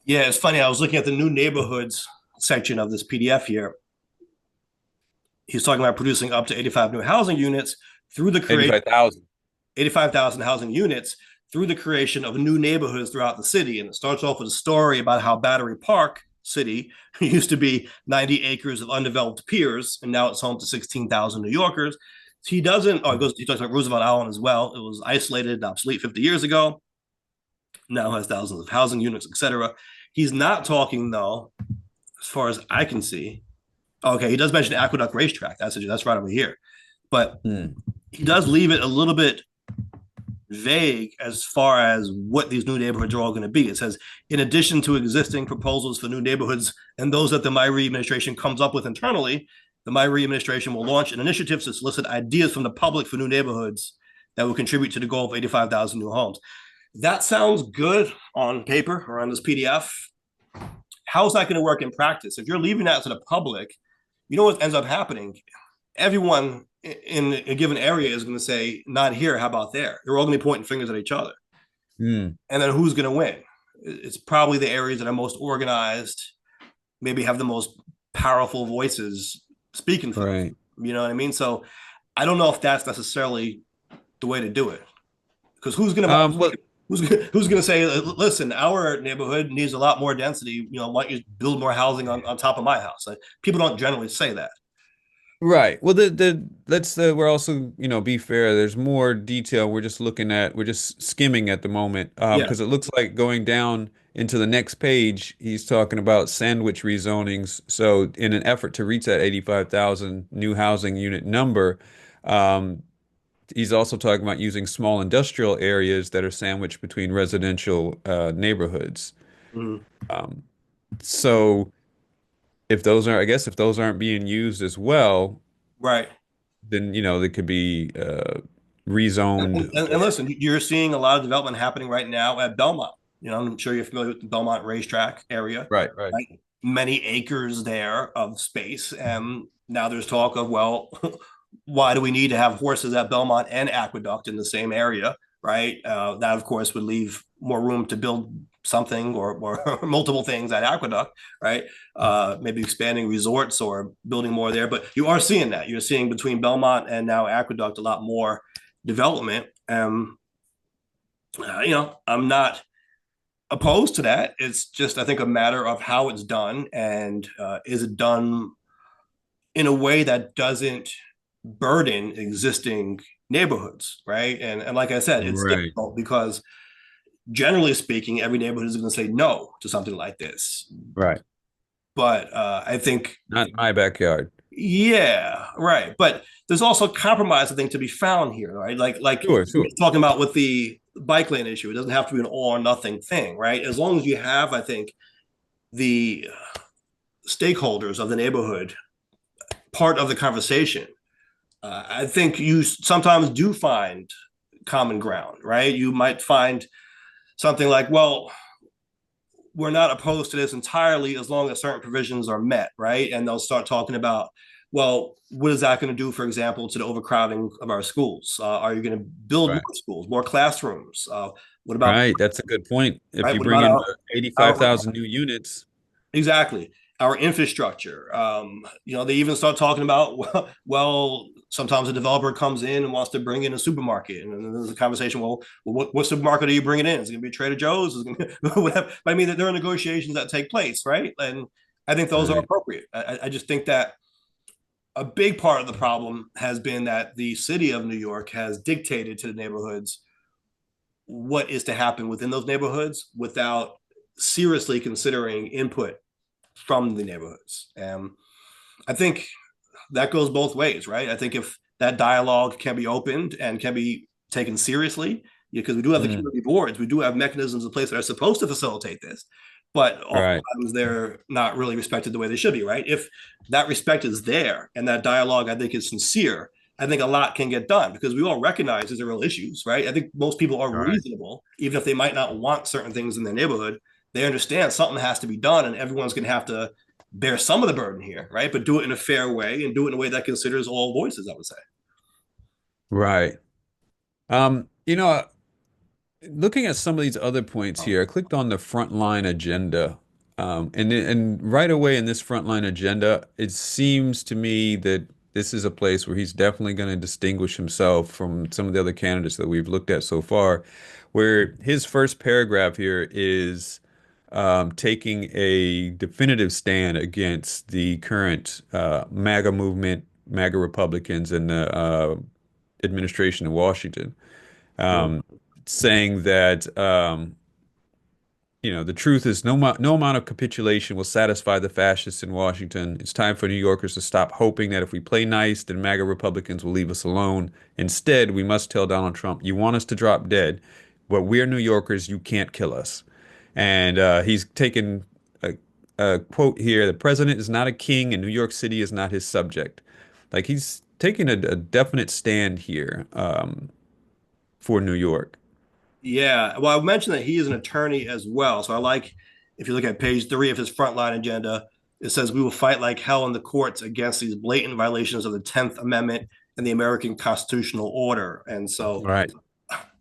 Yeah, it's funny. I was looking at the new neighborhoods section of this PDF here. He's talking about producing up to 85 new housing units through the creation 85,000. 85,000 housing units through the creation of new neighborhoods throughout the city. And it starts off with a story about how Battery Park City used to be 90 acres of undeveloped piers, and now it's home to 16,000 New Yorkers. He doesn't, he talks about Roosevelt Island as well. It was isolated and obsolete 50 years ago, now has thousands of housing units, etc. He's not talking, though, as far as I can see. Okay, he does mention Aqueduct Racetrack. That's right over here. But Hmm. he does leave it a little bit vague as far as what these new neighborhoods are all going to be. It says, in addition to existing proposals for new neighborhoods and those that the Myrie administration comes up with internally, the Myrie administration will launch an initiative to solicit ideas from the public for new neighborhoods that will contribute to the goal of 85,000 new homes. That sounds good on paper or on this PDF. How is that going to work in practice? If you're leaving that to the public, you know what ends up happening? Everyone in a given area is going to say, not here, how about there? They're all going to be pointing fingers at each other. Hmm. And then who's going to win? It's probably the areas that are most organized, maybe have the most powerful voices speaking for them. Right. You know what I mean? So I don't know if that's necessarily the way to do it. Because Well, who's going to say, listen, our neighborhood needs a lot more density. Why don't you build more housing on top of my house? Like, people don't generally say that. right. Well, the let's we're also, be fair. There's more detail. We're just skimming at the moment, Yeah. because it looks like going down into the next page, he's talking about sandwich rezonings. So in an effort to reach that 85,000 new housing unit number, um, he's also talking about using small industrial areas that are sandwiched between residential neighborhoods. Mhm. Um, so if those are, I guess if those aren't being used as well, Right. then they could be rezoned. And listen, you're seeing a lot of development happening right now at Belmont. I'm sure you're familiar with the Belmont racetrack area, Right, right. right? Many acres there of space. And now there's talk of, well, why do we need to have horses at Belmont and Aqueduct in the same area, right? That, of course, would leave more room to build something or multiple things at Aqueduct, right? Maybe expanding resorts or building more there. But you are seeing that. You're seeing between Belmont and now Aqueduct a lot more development. I'm not opposed to that. It's just, I think, a matter of how it's done, and is it done in a way that doesn't burden existing neighborhoods, right? And like I said, it's Right, difficult because generally speaking, every neighborhood is going to say no to something like this. right. But I think, Not in my backyard. yeah, right. But there's also compromise, I think, to be found here, right? Like Sure, sure. talking about with the bike lane issue, it doesn't have to be an all or nothing thing, right? As long as you have, I think, the stakeholders of the neighborhood part of the conversation, I think you sometimes do find common ground, right? You might find something like, well, we're not opposed to this entirely as long as certain provisions are met, right? And they'll start talking about, well, what is that going to do, for example, to the overcrowding of our schools? Are you going to build Right. more schools, more classrooms? What about, Right. That's a good point. If right? you What bring about in our 85,000 new units, exactly, our infrastructure? They even start talking about, well, sometimes a developer comes in and wants to bring in a supermarket, and then there's a conversation. Well, what supermarket are you bringing in? Is it going to be Trader Joe's? Is it going to be whatever? I mean, there are negotiations that take place, right? And I think those are right. appropriate. I just think that a big part of the problem has been that the city of New York has dictated to the neighborhoods what is to happen within those neighborhoods without seriously considering input from the neighborhoods. I think that goes both ways, right? I think if that dialogue can be opened and can be taken seriously, because we do have the Mm, community boards, we do have mechanisms in place that are supposed to facilitate this, but right. oftentimes they're not really respected the way they should be, right? If that respect is there and that dialogue, I think, is sincere, I think a lot can get done because we all recognize these are real issues, right? I think most people are Right. reasonable, even if they might not want certain things in their neighborhood. They understand something has to be done, and everyone's going to have to bear some of the burden here, right? But do it in a fair way and do it in a way that considers all voices, I would say. Right. You know, looking at some of these other points here, I clicked on the frontline agenda. And right away in this frontline agenda, it seems to me that this is a place where he's definitely going to distinguish himself from some of the other candidates that we've looked at so far, where his first paragraph here is taking a definitive stand against the current MAGA movement, MAGA Republicans, and the administration in Washington, um, saying that the truth is no amount of capitulation will satisfy the fascists in Washington. It's time for New Yorkers to stop hoping that if we play nice, then MAGA Republicans will leave us alone. Instead, we must tell Donald Trump, you want us to drop dead, but we're New Yorkers, you can't kill us. And he's taken a quote here, the president is not a king and New York City is not his subject. Like he's taking a definite stand here for New York. Yeah. Well, I mentioned that he is an attorney as well. So I like, if you look at page 3 of his frontline agenda, it says, we will fight like hell in the courts against these blatant violations of the 10th Amendment and the American constitutional order. And so Right.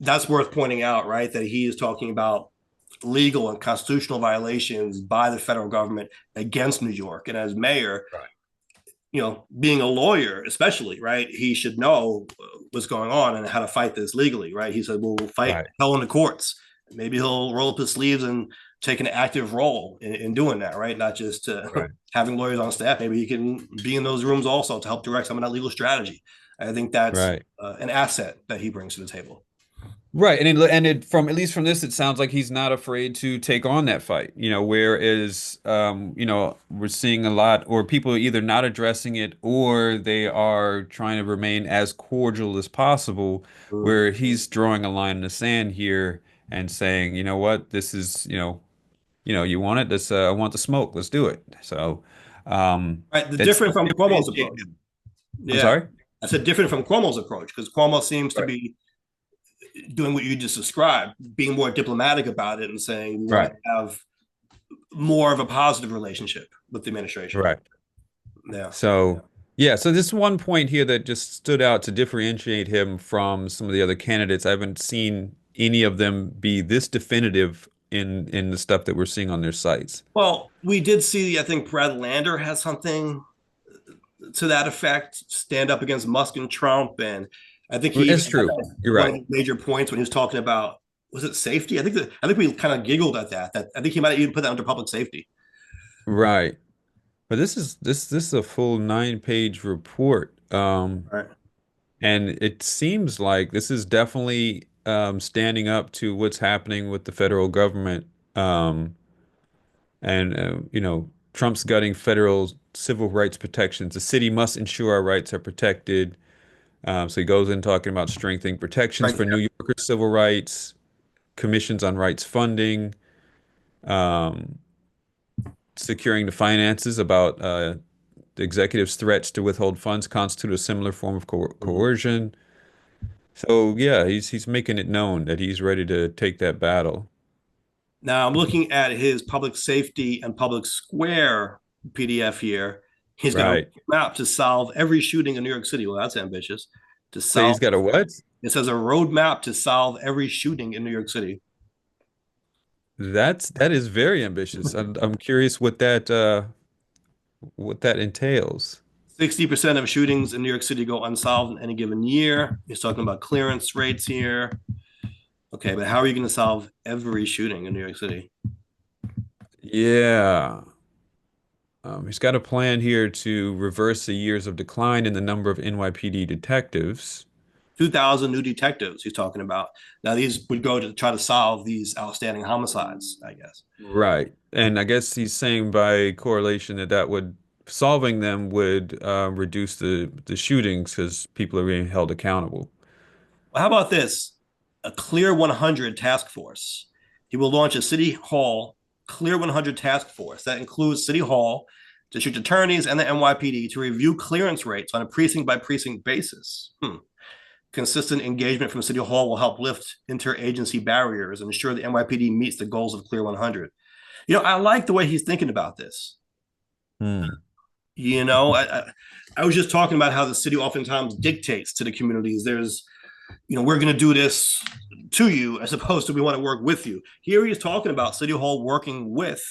that's worth pointing out, right? That he is talking about legal and constitutional violations by the federal government against New York. And as mayor, Right. Being a lawyer, especially, right, he should know what's going on and how to fight this legally, right? He said, well, we'll fight Right. hell in the courts. Maybe he'll roll up his sleeves and take an active role in doing that, right? Not just Right. having lawyers on staff. Maybe he can be in those rooms also to help direct some of that legal strategy. I think that's Right. an asset that he brings to the table. Right, and it from at least from this, it sounds like he's not afraid to take on that fight. Whereas we're seeing a lot, or people are either not addressing it or they are trying to remain as cordial as possible, Mm. where he's drawing a line in the sand here and saying, you know what, this is, you want it, this I want the smoke, let's do it. So Right. The that's different from Cuomo's differentiate approach. him. I'm Yeah. sorry? I said different from Cuomo's approach because Cuomo seems to Right. be doing what you just described, being more diplomatic about it and saying we want Right. to have more of a positive relationship with the administration. Right. Yeah. So, yeah, so this one point here that just stood out to differentiate him from some of the other candidates. I haven't seen any of them be this definitive in the stuff that we're seeing on their sites. Well, we did see, I think Brad Lander has something to that effect, stand up against Musk and Trump. And I think he It's even true. had You're one of right. the major points when he was talking about, was it safety? I think we kind of giggled at that. That I think he might even put that under public safety. Right. But this is a full 9-page report. Right. And it seems like this is definitely standing up to what's happening with the federal government. And Trump's gutting federal civil rights protections. The city must ensure our rights are protected. So he goes in talking about strengthening protections Right. for New Yorkers' civil rights, commissions on rights funding, um, securing the finances about the executive's threats to withhold funds constitute a similar form of Mhm. coercion. So yeah, he's making it known that he's ready to take that battle. Now I'm looking at his public safety and public square PDF here. He's got a Right. map to solve every shooting in New York City. Well, that's ambitious. To So solve, he's got a what? it says a roadmap to solve every shooting in New York City. That is very ambitious. I'm curious what that entails. 60% of shootings in New York City go unsolved in any given year. He's talking about clearance rates here. Okay, but how are you going to solve every shooting in New York City? Yeah. He's got a plan here to reverse the years of decline in the number of NYPD detectives. 2,000 new detectives he's talking about. Now, these would go to try to solve these outstanding homicides, I guess. Right. And I guess he's saying by correlation that would solving them would reduce the shootings because people are being held accountable. Well, how about this? A Clear 100 task force. He will launch a City Hall Clear 100 task force that includes City Hall, district attorneys, and the NYPD to review clearance rates on a precinct by precinct basis. Consistent engagement from City Hall will help lift interagency barriers and ensure the NYPD meets the goals of Clear 100. I like the way he's thinking about this. Hmm. You know, I was just talking about how the city oftentimes dictates to the communities. We're going to do this to you as opposed to we want to work with you. Here he's talking about City Hall working with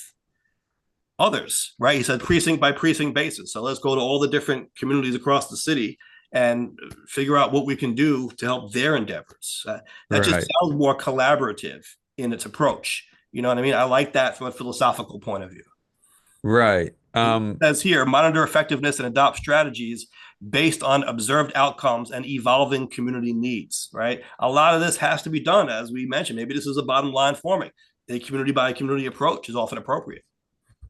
others, right? He said precinct by precinct basis. So let's go to all the different communities across the city and figure out what we can do to help their endeavors. That just Right. sounds more collaborative in its approach. You know what I mean? I like that from a philosophical point of view. Right. It says here, monitor effectiveness and adopt strategies based on observed outcomes and evolving community needs, right? A lot of this has to be done, as we mentioned. Maybe this is a bottom line forming. A community by community approach is often appropriate.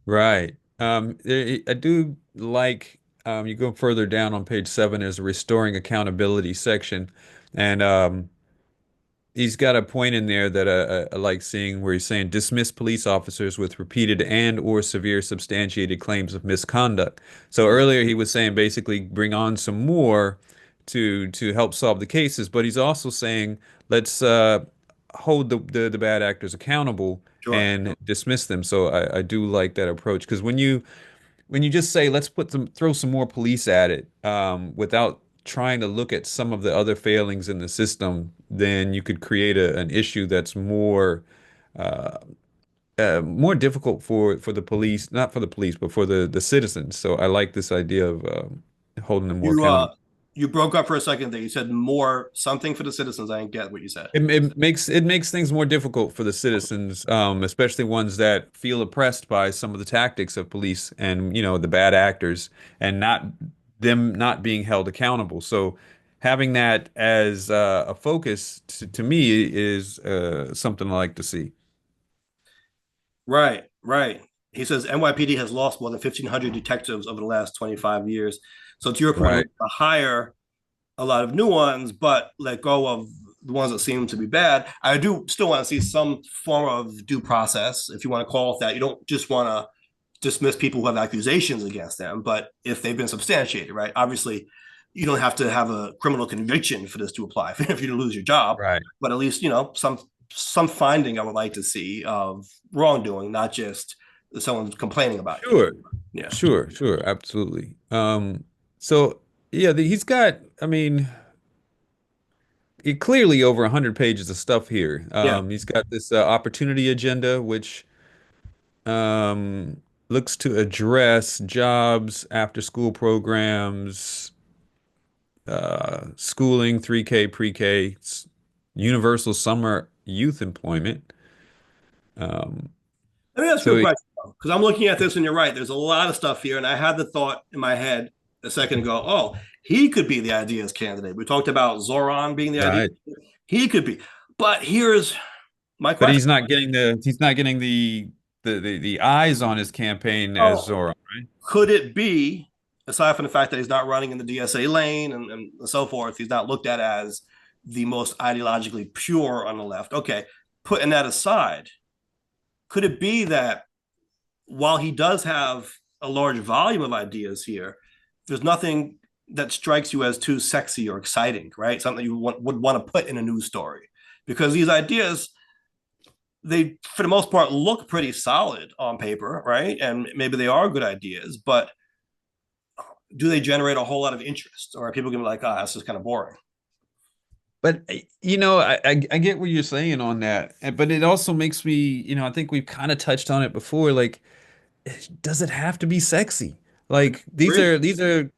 Right. I do like you go further down on page 7, there's a restoring accountability section. And he's got a point in there that I like seeing where he's saying dismiss police officers with repeated and or severe substantiated claims of misconduct. So earlier he was saying basically bring on some more to help solve the cases, but he's also saying let's hold the bad actors accountable Sure. and dismiss them. So I do like that approach because when you just say let's throw some more police at it without trying to look at some of the other failings in the system, then you could create an issue that's uh, more difficult for the police, not for the police, but for the citizens. So I like this idea of holding them more You accountable. you broke up for a second there. You said more something for the citizens. I didn't get what you said. It makes things more difficult for the citizens, especially ones that feel oppressed by some of the tactics of police and the bad actors, and not them not being held accountable. So having that as a focus to me is something I like to see. Right, right. He says NYPD has lost more than 1,500 detectives over the last 25 years. So to your point, Right. to hire a lot of new ones, but let go of the ones that seem to be bad. I do still want to see some form of due process, if you want to call it that. You don't just want to dismiss people who have accusations against them, but if they've been substantiated, right? Obviously, you don't have to have a criminal conviction for this to apply if you lose your job, Right. but at least some finding I would like to see of wrongdoing, not just someone complaining about you. Sure. Yeah, Sure, absolutely. So yeah, he's got, I mean, clearly over 100 pages of stuff here. yeah. He's got this opportunity agenda, which um, looks to address jobs, after school programs, schooling, 3K, pre-K, universal summer youth employment. Um, Let me ask you a so question, because I'm looking at this and you're right. There's a lot of stuff here, and I had the thought in my head a second ago. Oh, he could be the ideas candidate. We talked about Zoran being the idea. right. He could be, but here's my But question. he's not getting the eyes on his campaign as Oh, Zora, right? could it be, aside from the fact that he's not running in the DSA lane and so forth, he's not looked at as the most ideologically pure on the left? Okay, putting that aside, could it be that while he does have a large volume of ideas here, there's nothing that strikes you as too sexy or exciting, right? Something you would want to put in a news story, because these ideas, they for the most part look pretty solid on paper, right? And maybe they are good ideas, but do they generate a whole lot of interest, or are people gonna be like, ah, this is kind of boring? But I get what you're saying on that, but it also makes me, I think we've kind of touched on it before. Like, does it have to be sexy? Like Agree. these are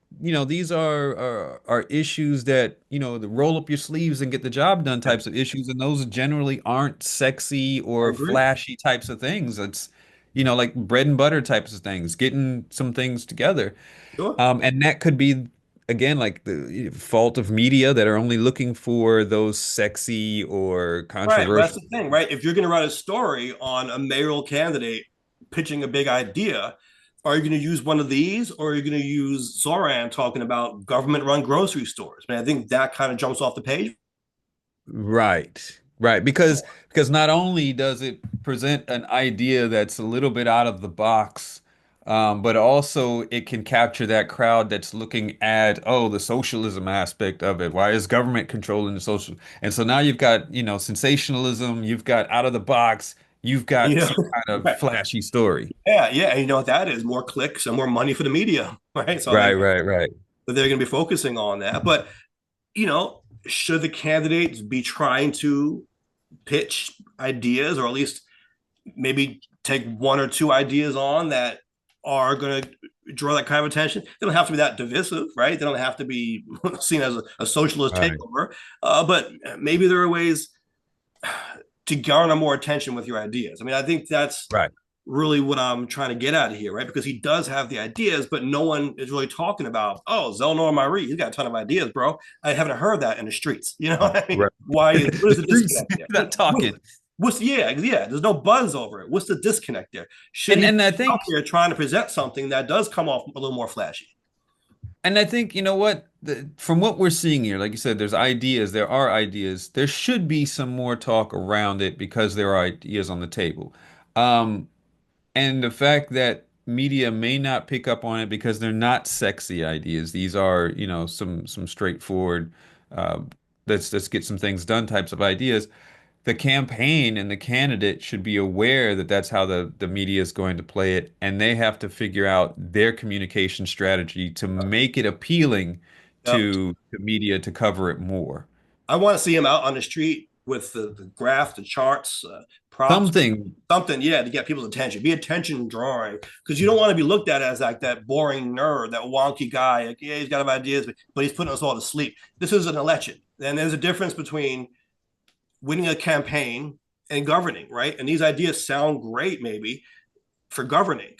issues that, the roll up your sleeves and get the job done Yeah, types of issues, and those generally aren't sexy I or agree. flashy types of things. It's, like bread and butter types of things, getting some things together. Sure. And that could be, again, like the fault of media that are only looking for those sexy or Right. Well, that's controversial. the thing, right? If you're going to write a story on a mayoral candidate pitching a big idea, are you going to use one of these, or are you going to use Zoran talking about government run grocery stores? I mean, I think that kind of jumps off the page. Right. Right. Because not only does it present an idea that's a little bit out of the box, but also it can capture that crowd that's looking at, oh, the socialism aspect of it. Why is government controlling the social? And so now you've got, sensationalism, you've got out of the box, you've You got know, some kind of right. flashy story. Yeah, yeah. And you know what that is? More clicks and more money for the media, right? So Right, right, right. they're going to be focusing on that. But, should the candidates be trying to pitch ideas, or at least maybe take one or two ideas on that are going to draw that kind of attention? They don't have to be that divisive, right? They don't have to be seen as a socialist Right, takeover, but maybe there are ways to garner more attention with your ideas. I mean, I think that's right. really what I'm trying to get out of here, right? Because he does have the ideas, but no one is really talking about, oh, Zelnor Myrie, he's got a ton of ideas, bro. I haven't heard that in the streets. You know what I mean? Right. What is The the streets disconnect there? not talking. Yeah, there's no buzz over it. What's the disconnect there? Should And he be and I out think there trying to present something that does come off a little more flashy? And I think, you know what, from what we're seeing here, like you said, there are ideas. There should be some more talk around it because there are ideas on the table. Um, and the fact that media may not pick up on it because they're not sexy ideas. These are, some straightforward, uh, let's get some things done types of ideas. The campaign and the candidate should be aware that that's how the media is going to play it, and they have to figure out their communication strategy to make it appealing Yep. to media to cover it more. I want to see him out on the street with the graph, the charts, props, Something, something, yeah, to get people's attention. Be attention drawing, because you don't want to be looked at as like that boring nerd, that wonky guy. Like, yeah, he's got ideas, but he's putting us all to sleep. This is an election, and there's a difference between winning a campaign and governing, right? And these ideas sound great, maybe for governing,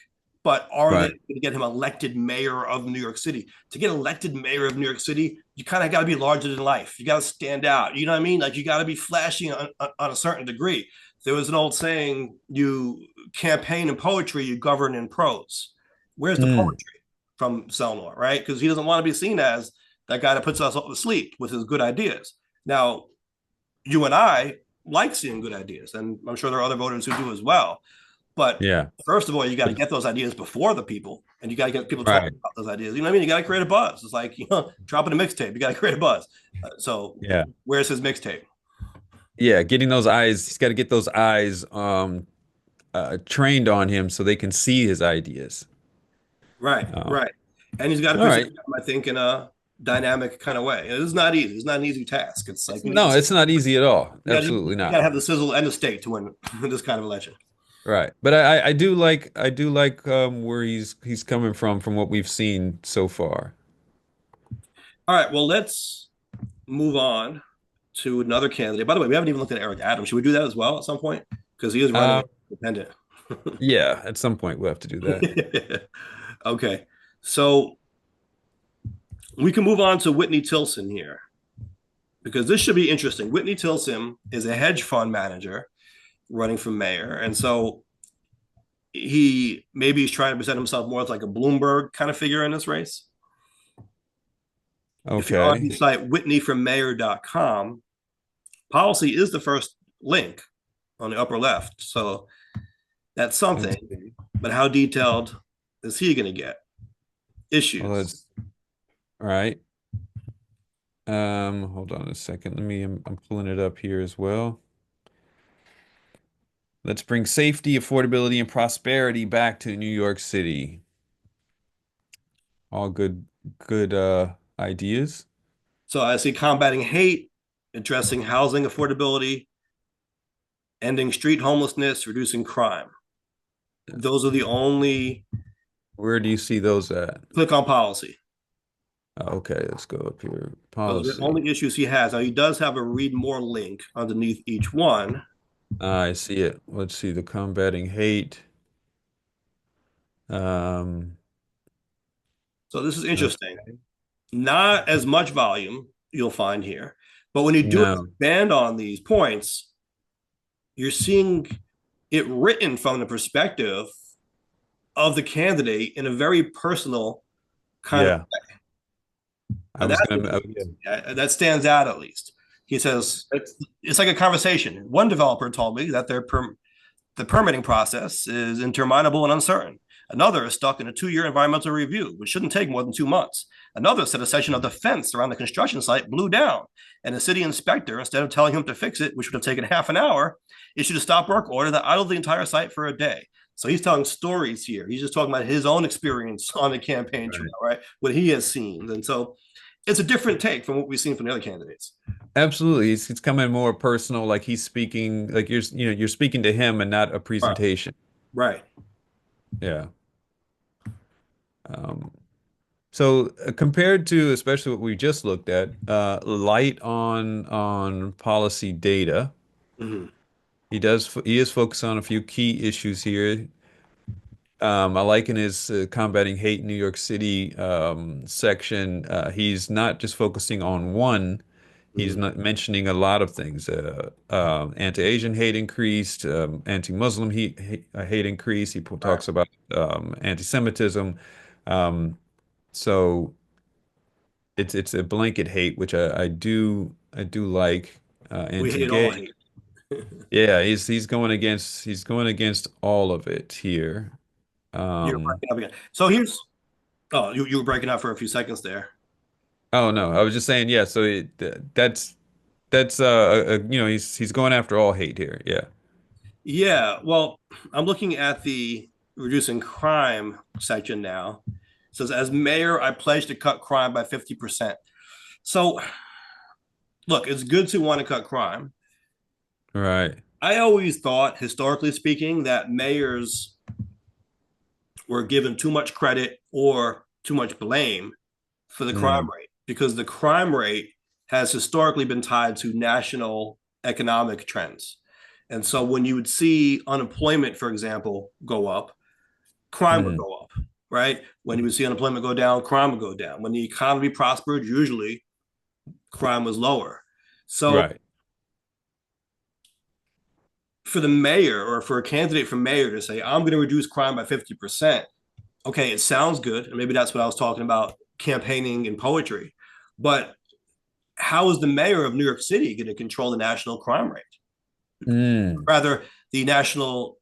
but are they Right. going to get him elected mayor of New York City? To get elected mayor of New York City, you kind of got to be larger than life. You got to stand out. You know what I mean? Like you got to be flashy on a certain degree. There was an old saying, you campaign in poetry, you govern in prose. Where's the Mm. poetry from Zelnor, right? Because he doesn't want to be seen as that guy that puts us all to sleep with his good ideas. Now, you and I like seeing good ideas, and I'm sure there are other voters who do as well. But Yeah. first of all, you got to get those ideas before the people, and you got to get people Right. talking about those ideas. You know what I mean? You got to create a buzz. It's like, dropping a mixtape. You got to create a buzz. So, Yeah. where's his mixtape? Yeah. Getting those eyes, he's got to get those eyes trained on him so they can see his ideas. Right, Um, right. And he's got to all present right. them, I think, in a dynamic kind of way. It's not easy. It's not an easy task. It's like No, it's not easy at all. you Absolutely not. got to have the sizzle and the steak to win this kind of election. Right. But I do like where he's coming from what we've seen so far. All right. Well, let's move on to another candidate. By the way, we haven't even looked at Eric Adams. Should we do that as well at some point? Because he is running Uh, independent. yeah, at some point we'll have to do that. Okay. So we can move on to Whitney Tilson here because this should be interesting. Whitney Tilson is a hedge fund manager running for mayor. And so he's trying to present himself more as like a Bloomberg kind of figure in this race. If you're on Okay. the site whitneyfrommayor.com, policy is the first link on the upper left. So that's something. But how detailed is he going to get? Issues. Well, that's all right. Hold on a second. I'm pulling it up here as well. Let's bring safety, affordability, and prosperity back to New York City. All good ideas. So I see combating hate, addressing housing affordability, ending street homelessness, reducing crime. Those are the only Where do you see those at? click on policy. Okay, let's go up here. Those are the Policy. only issues he has. Now he does have a read more link underneath each one. I see it. Let's see the combating hate. Um, So this is interesting. Not as much volume you'll find here, but when you do no. expand on these points, you're seeing it written from the perspective of the candidate in a very personal kind of Yeah. I way. was gonna. That stands out at least. He says it's like a conversation. One developer told me that the permitting process is interminable and uncertain. Another is stuck in a 2-year environmental review, which shouldn't take more than 2 months. Another said a section of the fence around the construction site blew down, and the city inspector, instead of telling him to fix it, which would have taken half an hour, issued a stop work order that idled the entire site for a day. So he's telling stories here. He's just talking about his own experience on the campaign trail, right? What he has seen. And so it's a different take from what we've seen from the other candidates. Absolutely. It's coming more personal, like he's speaking, like you're speaking to him and not a Right. presentation. Right. Yeah. Um, so compared to especially what we just looked at, light on policy data. Mhm. He is focused on a few key issues here. I like in his combating hate in New York City section, he's not just focusing on one. He's Mhm. not mentioning a lot of things. Anti-Asian hate increased, anti-Muslim hate increased. He Right. talks about anti-Semitism. Um, so it's a blanket hate, which I do like. We hate all Anti-gay. hate. Yeah, he's going against all of it here. You're Um, breaking up again. So here's oh, you were breaking up for a few seconds there. oh no, I was just saying, yeah. So that's he's going after all hate here. Yeah. Yeah, well, I'm looking at the reducing crime section now. It says, as mayor, I pledge to cut crime by 50%. So, look, it's good to want to cut crime. Right. I always thought, historically speaking, that mayors were given too much credit or too much blame for the crime Mm, rate because the crime rate has historically been tied to national economic trends. And so when you would see unemployment, for example, go up, crime would Mm, go up, right? When you would see unemployment go down, crime would go down. When the economy prospered, usually crime was lower. So right. for the mayor or for a candidate for mayor to say, I'm going to reduce crime by 50%, okay, it sounds good. And maybe that's what I was talking about campaigning and poetry. But how is the mayor of New York City going to control the national crime rate? Mm, Rather, the national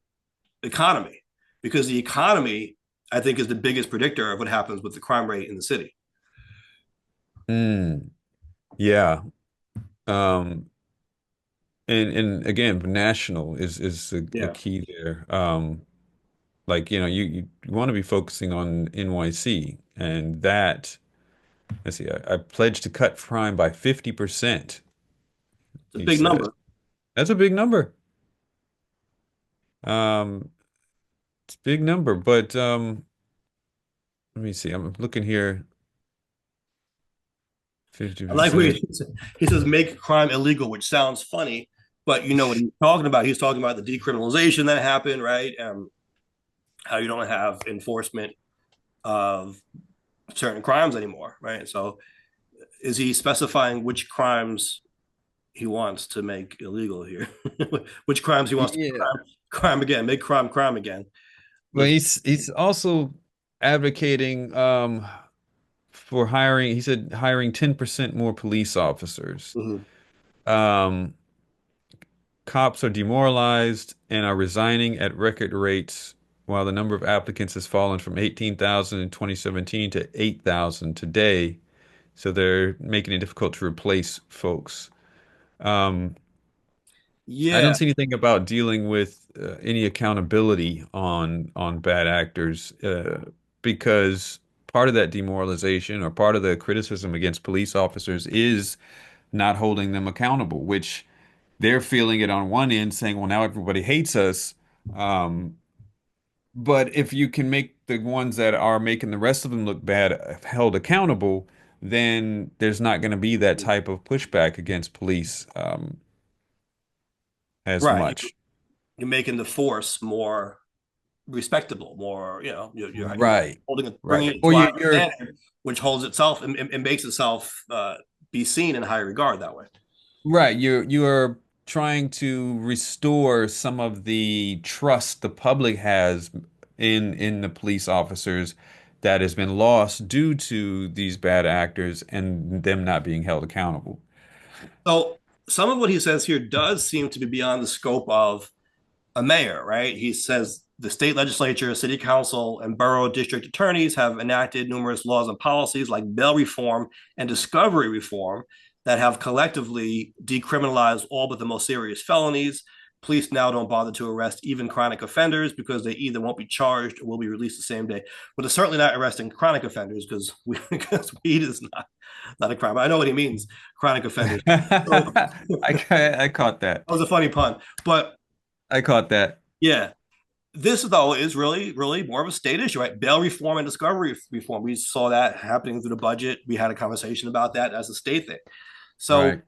economy, because the economy, I think, is the biggest predictor of what happens with the crime rate in the city. mm, yeah. Um, and again, national is a Yeah. key there. Like, you want to be focusing on NYC and that, let's see, I pledged to cut crime by 50%, It's a he big says. number. That's a big number. Um, it's a big number, but let me see. I'm looking here. I like what 50%. he says, make crime illegal, which sounds funny, but you know what he's talking about. He's talking about the decriminalization that happened, right? How you don't have enforcement of certain crimes anymore, right? So is he specifying which crimes he wants to make illegal here? Which crimes he wants to Yeah. crime again, make crime again Well, with he's also advocating for hiring, he said hiring 10% more police officers. mhm. Um, Cops are demoralized and are resigning at record rates, while the number of applicants has fallen from 18,000 in 2017 to 8,000 today. So they're making it difficult to replace folks. Um, I don't Yeah. see anything about dealing with any accountability on bad actors, because part of that demoralization or part of the criticism against police officers is not holding them accountable, which they're feeling it on one end, saying, "Well, now everybody hates us." Um, but if you can make the ones that are making the rest of them look bad held accountable, then there's not going to be that type of pushback against police as Right. much. You're making the force more respectable, more, you're Right. holding it, Right. bringing it Or to a higher you're standard, which holds itself and makes itself be seen in high regard that way. right. You're trying to restore some of the trust the public has in the police officers that has been lost due to these bad actors and them not being held accountable. So some of what he says here does seem to be beyond the scope of a mayor, right? He says the state legislature, city council, and borough district attorneys have enacted numerous laws and policies like bail reform and discovery reform that have collectively decriminalized all but the most serious felonies. Police now don't bother to arrest even chronic offenders because they either won't be charged or will be released the same day. But they're certainly not arresting chronic offenders because weed is not a crime. I know what he means, chronic offenders. So I caught that. that was a funny pun, but I caught that. yeah, this though is really more of a state issue, right? Bail reform and discovery reform. We saw that happening through the budget. We had a conversation about that as a state thing. So Right.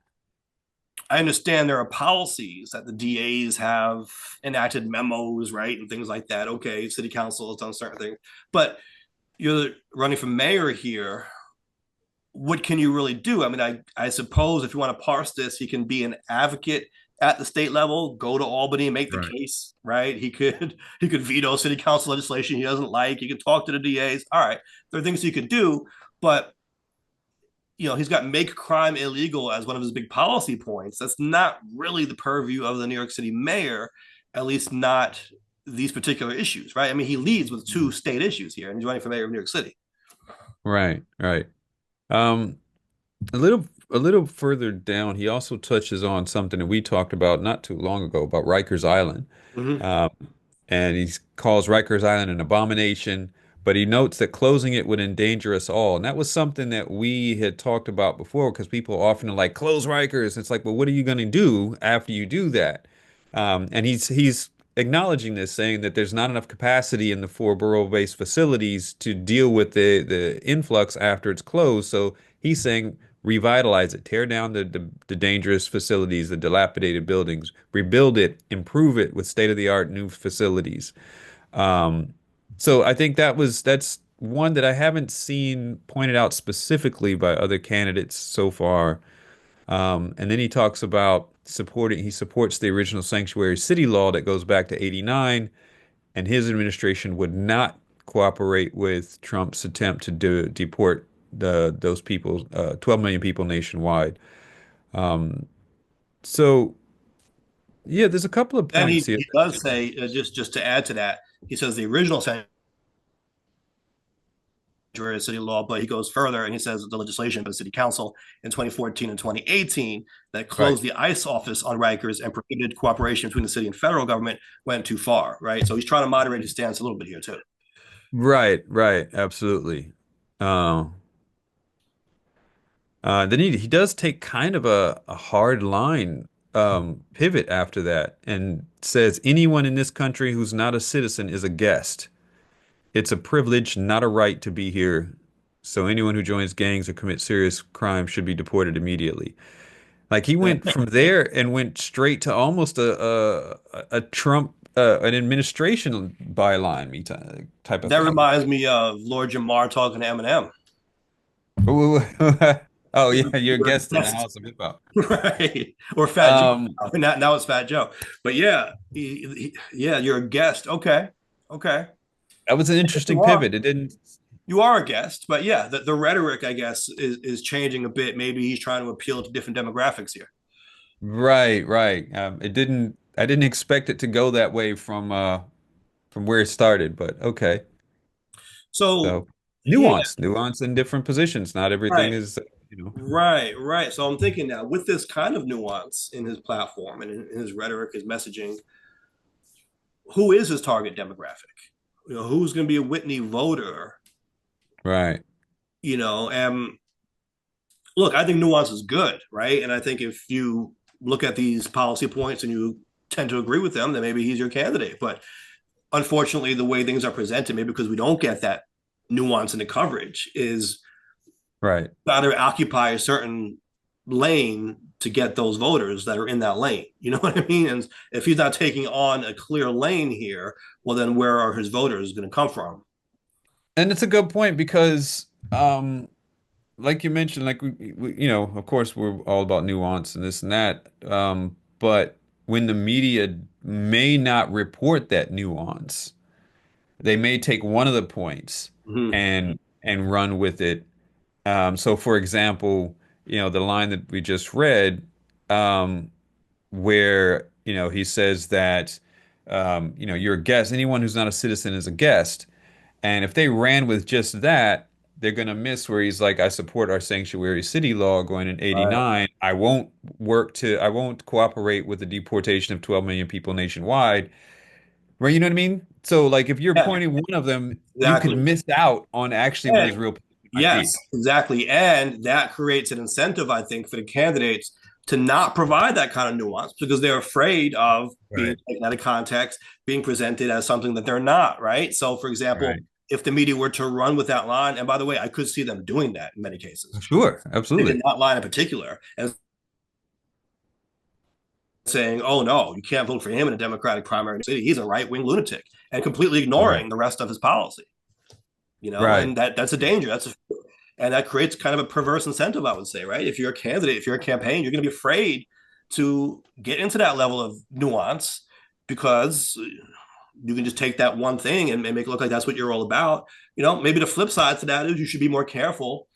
I understand there are policies that the DAs have enacted memos, right, and things like that. Okay, city council has done certain things, but you're running for mayor here. What can you really do? I mean, I suppose if you want to parse this, he can be an advocate at the state level, go to Albany, make the Right. case, right? He could veto city council legislation he doesn't like. He could talk to the DAs. All right, there are things he could do, but he's got make crime illegal as one of his big policy points. That's not really the purview of the New York City mayor, at least not these particular issues, right? I mean, he leads with two state issues here, and he's running for mayor of New York City. Right. Right. Um, a little further down, he also touches on something that we talked about not too long ago about Rikers Island. Mm-hmm. Um, and he calls Rikers Island an abomination, but he notes that closing it would endanger us all. And that was something that we had talked about before because people often are like, close Rikers. It's like, well, what are you going to do after you do that? And he's acknowledging this, saying that there's not enough capacity in the four borough-based facilities to deal with the influx after it's closed. So he's saying revitalize it, tear down the dangerous facilities, the dilapidated buildings, rebuild it, improve it with state-of-the-art new facilities. Um, So I think that's one that I haven't seen pointed out specifically by other candidates so far. And then he talks about he supports the original sanctuary city law that goes back to 89, and his administration would not cooperate with Trump's attempt to deport those people, 12 million people nationwide. Um, so yeah, there's a couple of Then points here. he does say, just to add to that, he says the original sanctuary city law, but he goes further and he says the legislation by the city council in 2014 and 2018 that Right, closed the ICE office on Rikers and prohibited cooperation between the city and federal government went too far, right? So he's trying to moderate his stance a little bit here too. right, absolutely. Uh, then he does take kind of a hard line pivot after that and says anyone in this country who's not a citizen is a guest. It's a privilege, not a right to be here. So anyone who joins gangs or commits serious crime should be deported immediately. Like he went from there and went straight to almost a Trump an administration byline me type of That thing. reminds me of Lord Jamar talking to Eminem. Oh yeah, you're a You're a guest in the guest. House of Hip Hop. Right. Or Fat Joe. Um, Now it's Fat Joe. But yeah, yeah, you're a guest. Okay. Okay. that was an Yes, interesting you are. pivot. It didn't. You are a guest, but yeah, the rhetoric, I guess, is changing a bit. Maybe he's trying to appeal to different demographics here. Right. It didn't. I didn't expect it to go that way from where it started, but okay. So So yeah, nuance in different positions. Not everything right, is, you know. right. So I'm thinking now with this kind of nuance in his platform and in his rhetoric, his messaging, who is his target demographic? Who's going to be a Whitney voter? Right. And look, I think nuance is good, right? And I think if you look at these policy points and you tend to agree with them, then maybe he's your candidate. But unfortunately, the way things are presented, maybe because we don't get that nuance in the coverage, is Right. rather occupy a certain lane to get those voters that are in that lane. You know what I mean? And if he's not taking on a clear lane here, well, then where are his voters going to come from? And it's a good point because like you mentioned, like of course we're all about nuance and this and that. But when the media may not report that nuance, they may take one of the points Mm-hmm. and run with it. So for example, the line that we just read, where, he says that you're a guest, anyone who's not a citizen is a guest. And if they ran with just that, they're going to miss where he's like, I support our sanctuary city law going in Right. 89. I won't cooperate with the deportation of 12 million people nationwide. Right? You know what I mean? So, like, if you're Yeah, pointing one of them, you could exactly. miss out on actually what his And real position might be. yes, exactly. And that creates an incentive, I think, for the candidates to not provide that kind of nuance because they're afraid of being Right. taken out of context, being presented as something that they're not, right? So, for example, Right. if the media were to run with that line, and by the way, I could see them doing that in many cases, Sure. taking Absolutely. that line in particular and saying, oh no, you can't vote for him in a Democratic primary in the city. He's a right wing lunatic and completely Right. ignoring the rest of his policy, Right. and that's a danger. And that creates kind of a perverse incentive, I would say, right? If you're a candidate, if you're a campaign, you're going to be afraid to get into that level of nuance because you can just take that one thing and make it look like that's what you're all about. Maybe the flip side to that is you should be more careful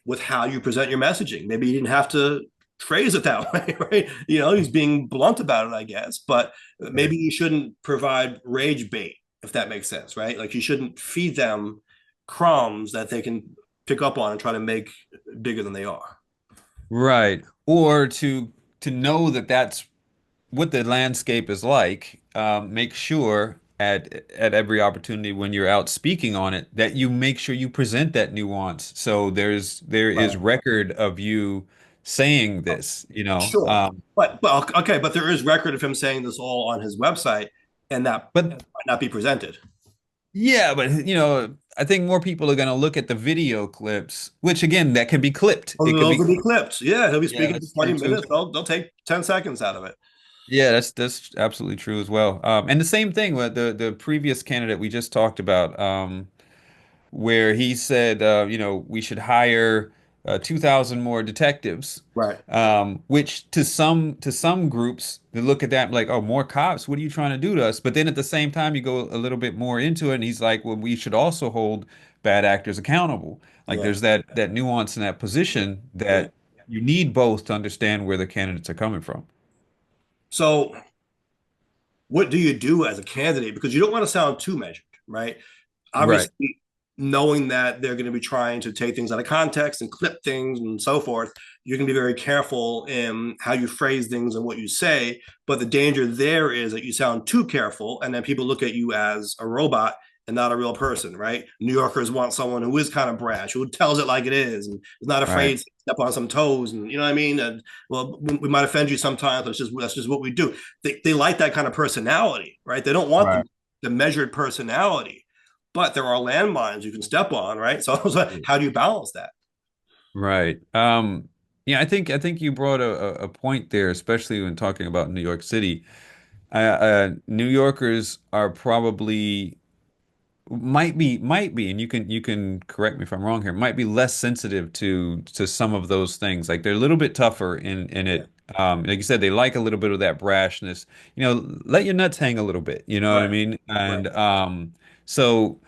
with how you present your messaging. Maybe you didn't have to phrase it that way, right? He's being blunt about it, I guess, but Right. maybe you shouldn't provide rage bait, if that makes sense, right? Like you shouldn't feed them crumbs that they can pick up on and try to make bigger than they are. Right. Or to know that that's what the landscape is like, make sure at every opportunity when you're out speaking on it that you make sure you present that nuance. So there is Right. record of you saying this, Sure. But okay, but there is record of him saying this all on his website, and that but might not be presented. yeah, but I think more people are going to look at the video clips, which again, that can be clipped. Oh, It could those be will be clipped. clipped. Yeah, he'll be Yeah, speaking for that's true 20 too. minutes. They'll take 10 seconds out of it. Yeah, that's absolutely true as well. And the same thing with the previous candidate we just talked about, where he said, we should hire 2,000 more detectives, Right. which to some groups they look at that like, oh, more cops, what are you trying to do to us? But then at the same time, you go a little bit more into it, and he's like, well, we should also hold bad actors accountable. Like Yeah. there's that nuance in that position Yeah. that you need both to understand where the candidates are coming from. So what do you do as a candidate? Because you don't want to sound too measured, right? Right. Obviously, knowing that they're going to be trying to take things out of context and clip things and so forth, you're going to be very careful in how you phrase things and what you say. But the danger there is that you sound too careful, and then people look at you as a robot and not a real person, right? New Yorkers want someone who is kind of brash, who tells it like it is, and is not Right. afraid to step on some toes, and you know what I mean. And well, we might offend you sometimes. That's just what we do. They like that kind of personality, right? They don't want Right. the measured personality, but there are landmines you can step on, right? So how do you balance that? Right. Yeah, I think you brought a point there, especially when talking about New York City. New Yorkers are probably might be, and you can correct me if I'm wrong here, might be less sensitive to some of those things. Like they're a little bit tougher in Yeah. it. Like you said, they like a little bit of that brashness. Let your nuts hang a little bit. You know what I Right. mean? Right. And so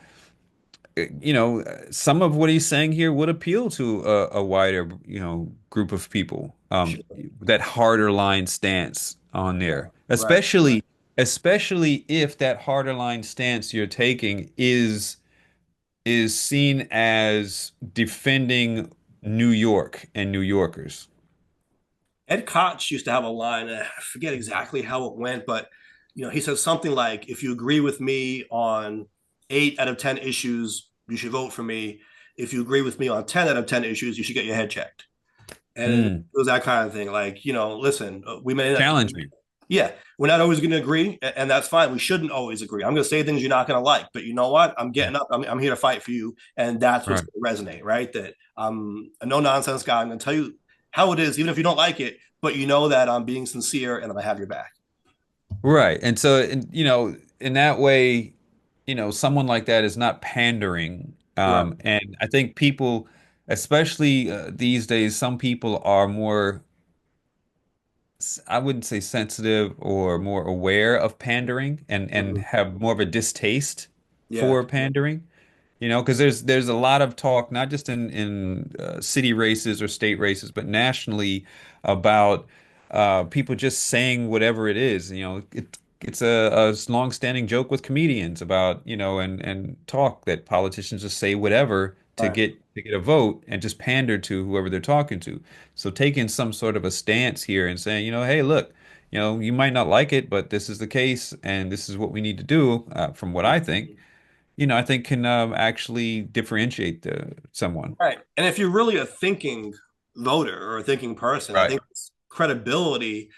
some of what he's saying here would appeal to a wider, group of people. Sure. That harder line stance on Right. there, Right. especially if that harder line stance you're taking is seen as defending New York and New Yorkers. Ed Koch used to have a line. I forget exactly how it went, but he said something like, "If you agree with me on 8 out of 10 issues, you should vote for me. If you agree with me on 10 out of 10 issues, you should get your head checked." And it Hmm. was that kind of thing. Like, listen, we may not, Challenge me. yeah, we're not always going to agree, and that's fine. We shouldn't always agree. I'm going to say things you're not going to like, but you know what? I'm getting up. I'm here to fight for you, and that's what's Right. going to resonate, right? That I'm a no nonsense guy. I'm going to tell you how it is, even if you don't like it, but you know that I'm being sincere and I'm going to have your back. Right. And so, in that way, someone like that is not pandering. Right. And I think people, especially these days, some people are more, I wouldn't say sensitive or more aware of pandering and Mhm. have more of a distaste Yeah. for pandering. Because there's a lot of talk, not just in city races or state races, but nationally about people just saying whatever it is. It's a long-standing joke with comedians about, and talk that politicians just say whatever to Right. get a vote and just pander to whoever they're talking to. So taking some sort of a stance here and saying, hey, look, you might not like it, but this is the case, and this is what we need to do, from what I think I think can actually differentiate someone. Right. And if you're really a thinking voter or a thinking person, I Right. think it's credibility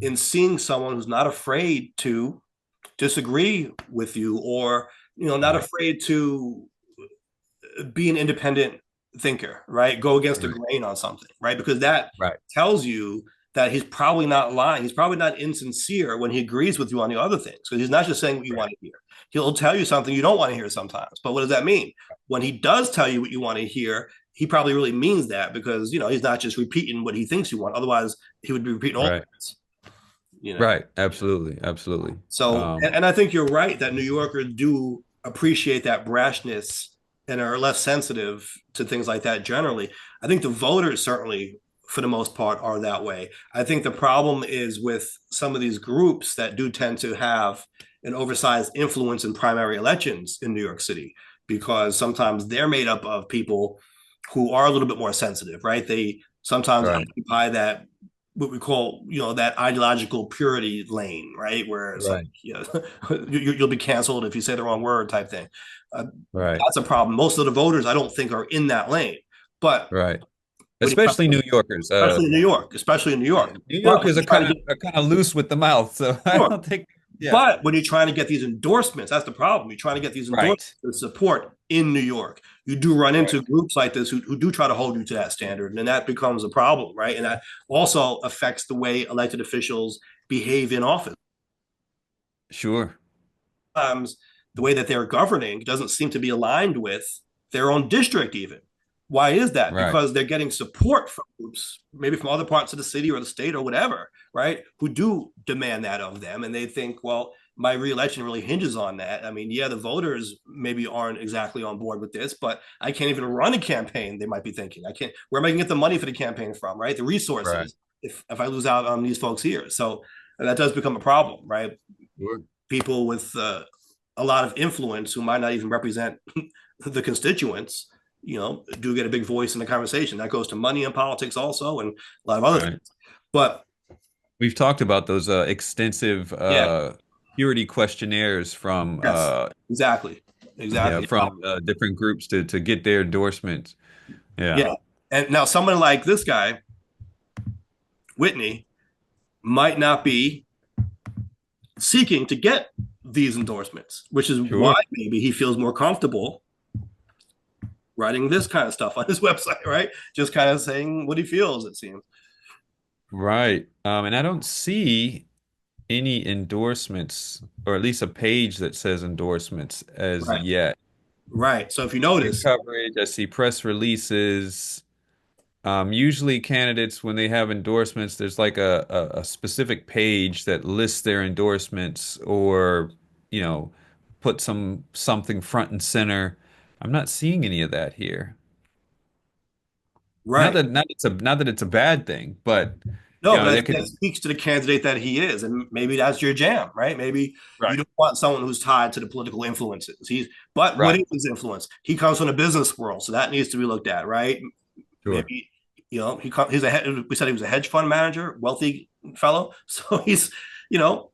in seeing someone who's not afraid to disagree with you, or not Right. afraid to be an independent thinker, right? Go against the Right. grain on something, right? Because that Right. tells you that he's probably not lying. He's probably not insincere when he agrees with you on the other things, because he's not just saying what you Right. want to hear. He'll tell you something you don't want to hear sometimes. But what does that mean? When he does tell you what you want to hear, he probably really means that, because he's not just repeating what he thinks you want. Otherwise, he would be repeating all Right. things. You know. Right. Absolutely. Absolutely. So, and I think you're right that New Yorkers do appreciate that brashness and are less sensitive to things like that generally. I think the voters certainly, for the most part, are that way. I think the problem is with some of these groups that do tend to have an oversized influence in primary elections in New York City, because sometimes they're made up of people who are a little bit more sensitive, right? They sometimes Right. occupy that what we call that ideological purity lane, right, where it's like Right. you'll be canceled if you say the wrong word type thing. uh, Right. that's a problem. Most of the voters, I don't think, are in that lane. But Right. when you come, Especially New Yorkers. especially in New York, especially in New Yeah, York, New but when Yorkers you are try kind to of get are kind of loose with the mouth, so I sure, don't think. Yeah. But when you're trying to get these endorsements, that's the problem. You're trying to get these endorsements Right. of support in New York. You do run into Right. groups like this who do try to hold you to that standard, and that becomes a problem, right? And that also affects the way elected officials behave in office. Sure. Sometimes the way that they're governing doesn't seem to be aligned with their own district, even. Why is that? Right. Because they're getting support from groups, maybe from other parts of the city or the state or whatever, right? Who do demand that of them. And they think, well, my reelection really hinges on that. I mean, yeah, the voters maybe aren't exactly on board with this, but I can't even run a campaign, they might be thinking. I can't, where am I going to get the money for the campaign from, right? The Right. resources, if I lose out on these folks here. So that does become a problem, right? Sure. People with a lot of influence who might not even represent the constituents, do get a big voice in the conversation. That goes to money in politics also, and a lot of other Right. things. But We've talked about those extensive yeah, purity questionnaires from yes, exactly, yeah, exactly. from different groups to get their endorsements. Yeah. Yeah, and now someone like this guy, Whitney, might not be seeking to get these endorsements, which is why Sure. maybe he feels more comfortable writing this kind of stuff on his website, right? Just kind of saying what he feels, it seems. Right. And I don't see any endorsements, or at least a page that says endorsements as Right. yet. Right. So if you Media notice, coverage, I see press releases. Usually candidates, when they have endorsements, there's like a specific page that lists their endorsements or, you know, put something front and center. I'm not seeing any of that here. right. Not that it's a bad thing, but No, you but know, I there think that could speaks to the candidate that he is, and maybe that's your jam, right? Maybe you right, don't want someone who's tied to the political influences. But what right, is his influence? He comes from the business world, so that needs to be looked at, right? sure. Maybe he's we said he was a hedge fund manager, wealthy fellow, so he's you know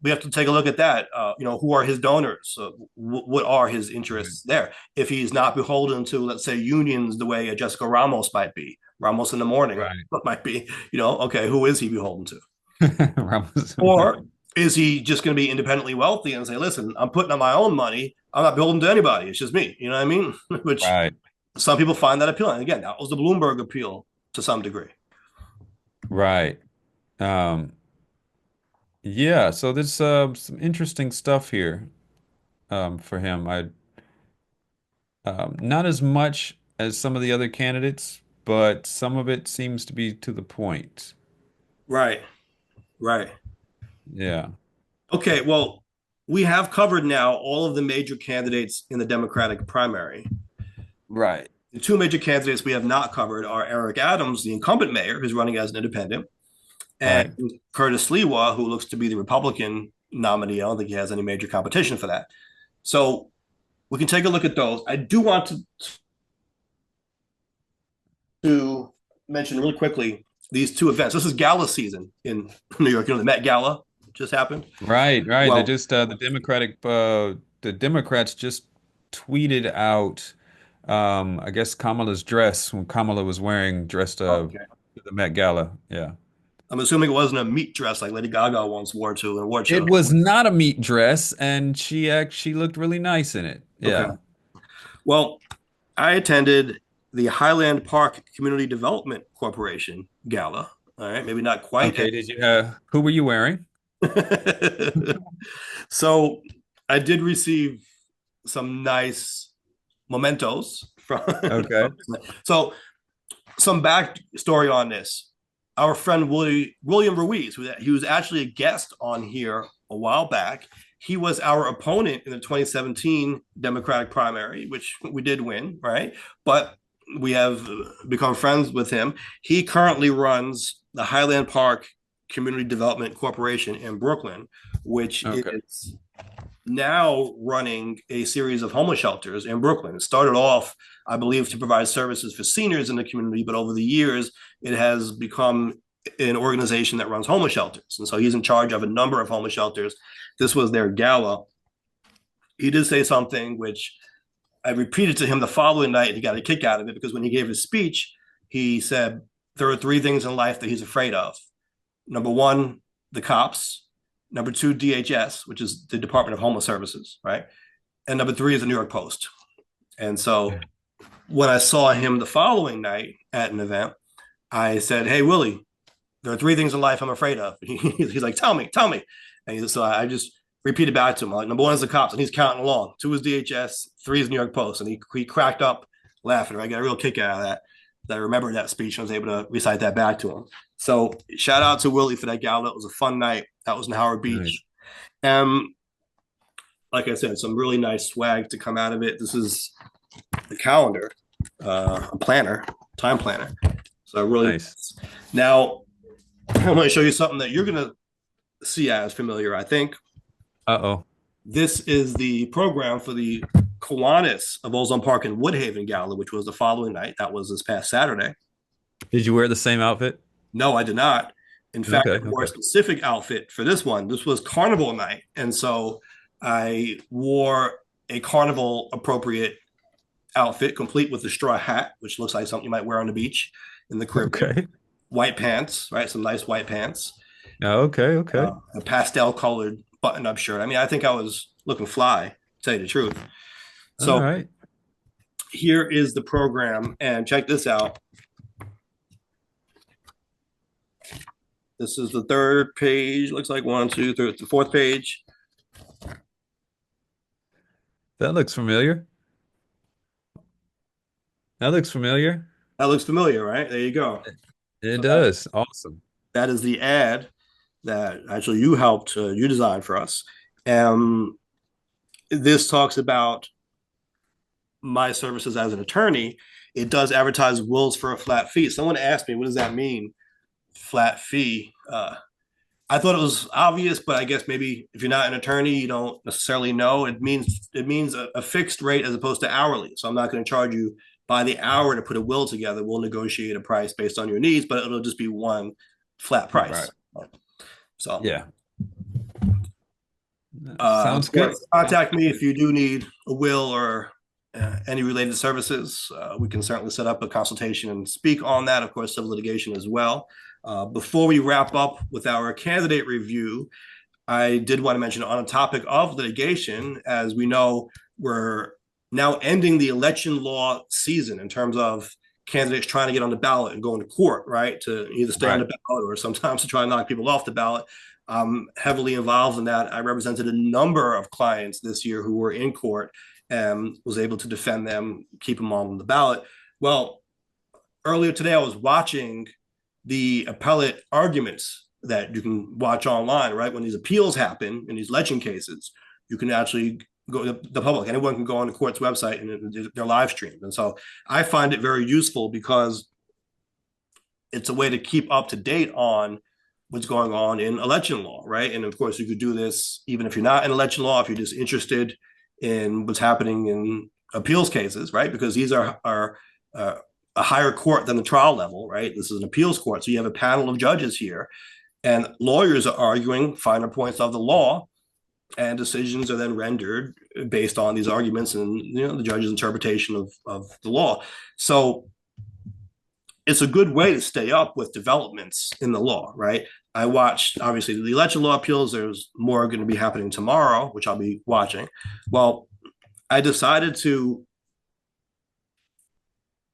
we have to take a look at that. Who are his donors? What are his Right. interests there? If he's not beholden to, let's say, unions the way a Jessica Ramos might be, Ramos in the morning Right. might be, okay, who is he beholden to? Ramos. Or is he just going to be independently wealthy and say, listen, I'm putting on my own money. I'm not beholden to anybody. It's just me. You know what I mean? Which Right, some people find that appealing. Again, that was the Bloomberg appeal to some degree. right. Um, yeah, so there's some interesting stuff here for him. I not as much as some of the other candidates, but some of it seems to be to the point. Right. Right. Yeah. Okay. Well, we have covered now all of the major candidates in the Democratic primary. Right. The two major candidates we have not covered are Eric Adams, the incumbent mayor, who's running as an independent, and Right. Curtis Sliwa, who looks to be the Republican nominee. I don't think he has any major competition for that. So we can take a look at those. I do want to mention really quickly these two events. This is gala season in New York. The Met Gala just happened. Right, right. They Well, just the Democrats just tweeted out I guess Kamala's dress when Kamala was wearing dressed okay. to the Met Gala. Yeah. I'm assuming it wasn't a meat dress like Lady Gaga once wore to an award It show. was not a meat dress, and she actually looked really nice in it. Okay. Yeah. Well, I attended the Highland Park Community Development Corporation gala. All right, maybe not quite. Okay, did you who were you wearing? So I did receive some nice mementos from. Okay. So some backstory on this. Our friend William Ruiz, he was actually a guest on here a while back. He was our opponent in the 2017 Democratic primary, which we did win, right? But we have become friends with him. He currently runs the Highland Park Community Development Corporation in Brooklyn, which Okay. is now running a series of homeless shelters in Brooklyn. It started off, I believe, to provide services for seniors in the community, but over the years, it has become an organization that runs homeless shelters. And so he's in charge of a number of homeless shelters. This was their gala. He did say something which I repeated to him the following night, and he got a kick out of it because when he gave his speech, he said, there are three things in life that he's afraid of. Number one, the cops. Number 2, DHS, which is the Department of Homeless Services, right? And number 3 is the New York Post. And so when I saw him the following night at an event, I said, "Hey, Willie, there are 3 things in life I'm afraid of." He's like, "Tell me." So I just repeated back to him, like, number 1 is the cops, and he's counting along. 2 is DHS, 3 is New York Post. And he cracked up laughing. I got a real kick out of that. I remembered that speech and was able to recite that back to him. So shout out to Willie for that gala. It was a fun night. That was in Howard Beach. Nice. Like I said, some really nice swag to come out of it. This is the calendar, a planner, time planner. So really nice. Now, I want to show you something that you're going to see as familiar, I think. Uh-oh. This is the program for the Kiwanis of Ozone Park and Woodhaven Gala, which was the following night. That was this past Saturday. Did you wear the same outfit? No, I did not. In fact, I wore a specific outfit for this one. This was Carnival night. And so I wore a Carnival appropriate outfit, complete with a straw hat, which looks like something you might wear on the beach in the Caribbean. Okay. White pants, right? Some nice white pants. Okay. A pastel colored button-up shirt. I mean, I think I was looking fly, to tell you the truth. So all right. Here is the program, and check this out. This is the 3rd page. Looks like 1, 2, 3, the 4th page. That looks familiar. That looks familiar. That looks familiar, right? There you go. It does. Awesome. That is the ad that actually you helped, you designed for us. This talks about my services as an attorney. It does advertise wills for a flat fee. Someone asked me, what does that mean? Flat fee. I thought it was obvious, but I guess maybe if you're not an attorney, you don't necessarily know. It means a fixed rate as opposed to hourly. So I'm not going to charge you by the hour to put a will together. We'll negotiate a price based on your needs, but it'll just be one flat price. Right. So yeah. Sounds good. Contact me if you do need a will or any related services. We can certainly set up a consultation and speak on that. Of course, civil litigation as well. Before we wrap up with our candidate review, I did want to mention on a topic of litigation, as we know, we're now ending the election law season in terms of candidates trying to get on the ballot and going to court, right? To either stay on the ballot or sometimes to try and knock people off the ballot. I'm heavily involved in that. I represented a number of clients this year who were in court and was able to defend them, keep them on the ballot. Well, earlier today, I was watching the appellate arguments that you can watch online, right? When these appeals happen in these election cases, you can actually go to the public. Anyone can go on the court's website and they're live streamed. And so I find it very useful because it's a way to keep up to date on what's going on in election law, right? And of course, you could do this even if you're not in election law, if you're just interested in what's happening in appeals cases, right? Because these are a higher court than the trial level, right? This is an appeals court. So you have a panel of judges here and lawyers are arguing finer points of the law and decisions are then rendered based on these arguments and, you know, the judge's interpretation of the law. So it's a good way to stay up with developments in the law, right? I watched, obviously, the election law appeals. There's more going to be happening tomorrow, which I'll be watching. Well, I decided to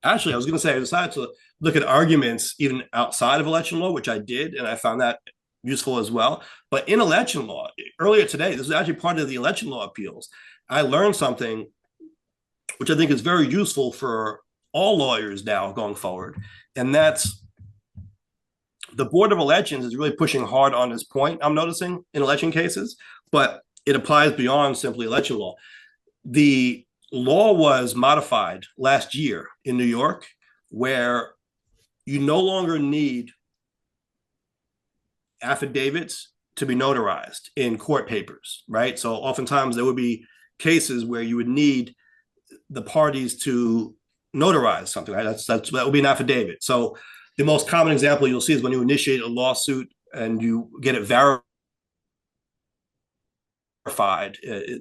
look at arguments even outside of election law, which I did, and I found that useful as well. But in election law, earlier today, this is actually part of the election law appeals. I learned something which I think is very useful for all lawyers now going forward, and that's the Board of Elections is really pushing hard on this point, I'm noticing, in election cases, but it applies beyond simply election law. The law was modified last year in New York, where you no longer need affidavits to be notarized in court papers, right? So oftentimes there would be cases where you would need the parties to notarize something, right? That would be an affidavit. So the most common example you'll see is when you initiate a lawsuit and you get it verified.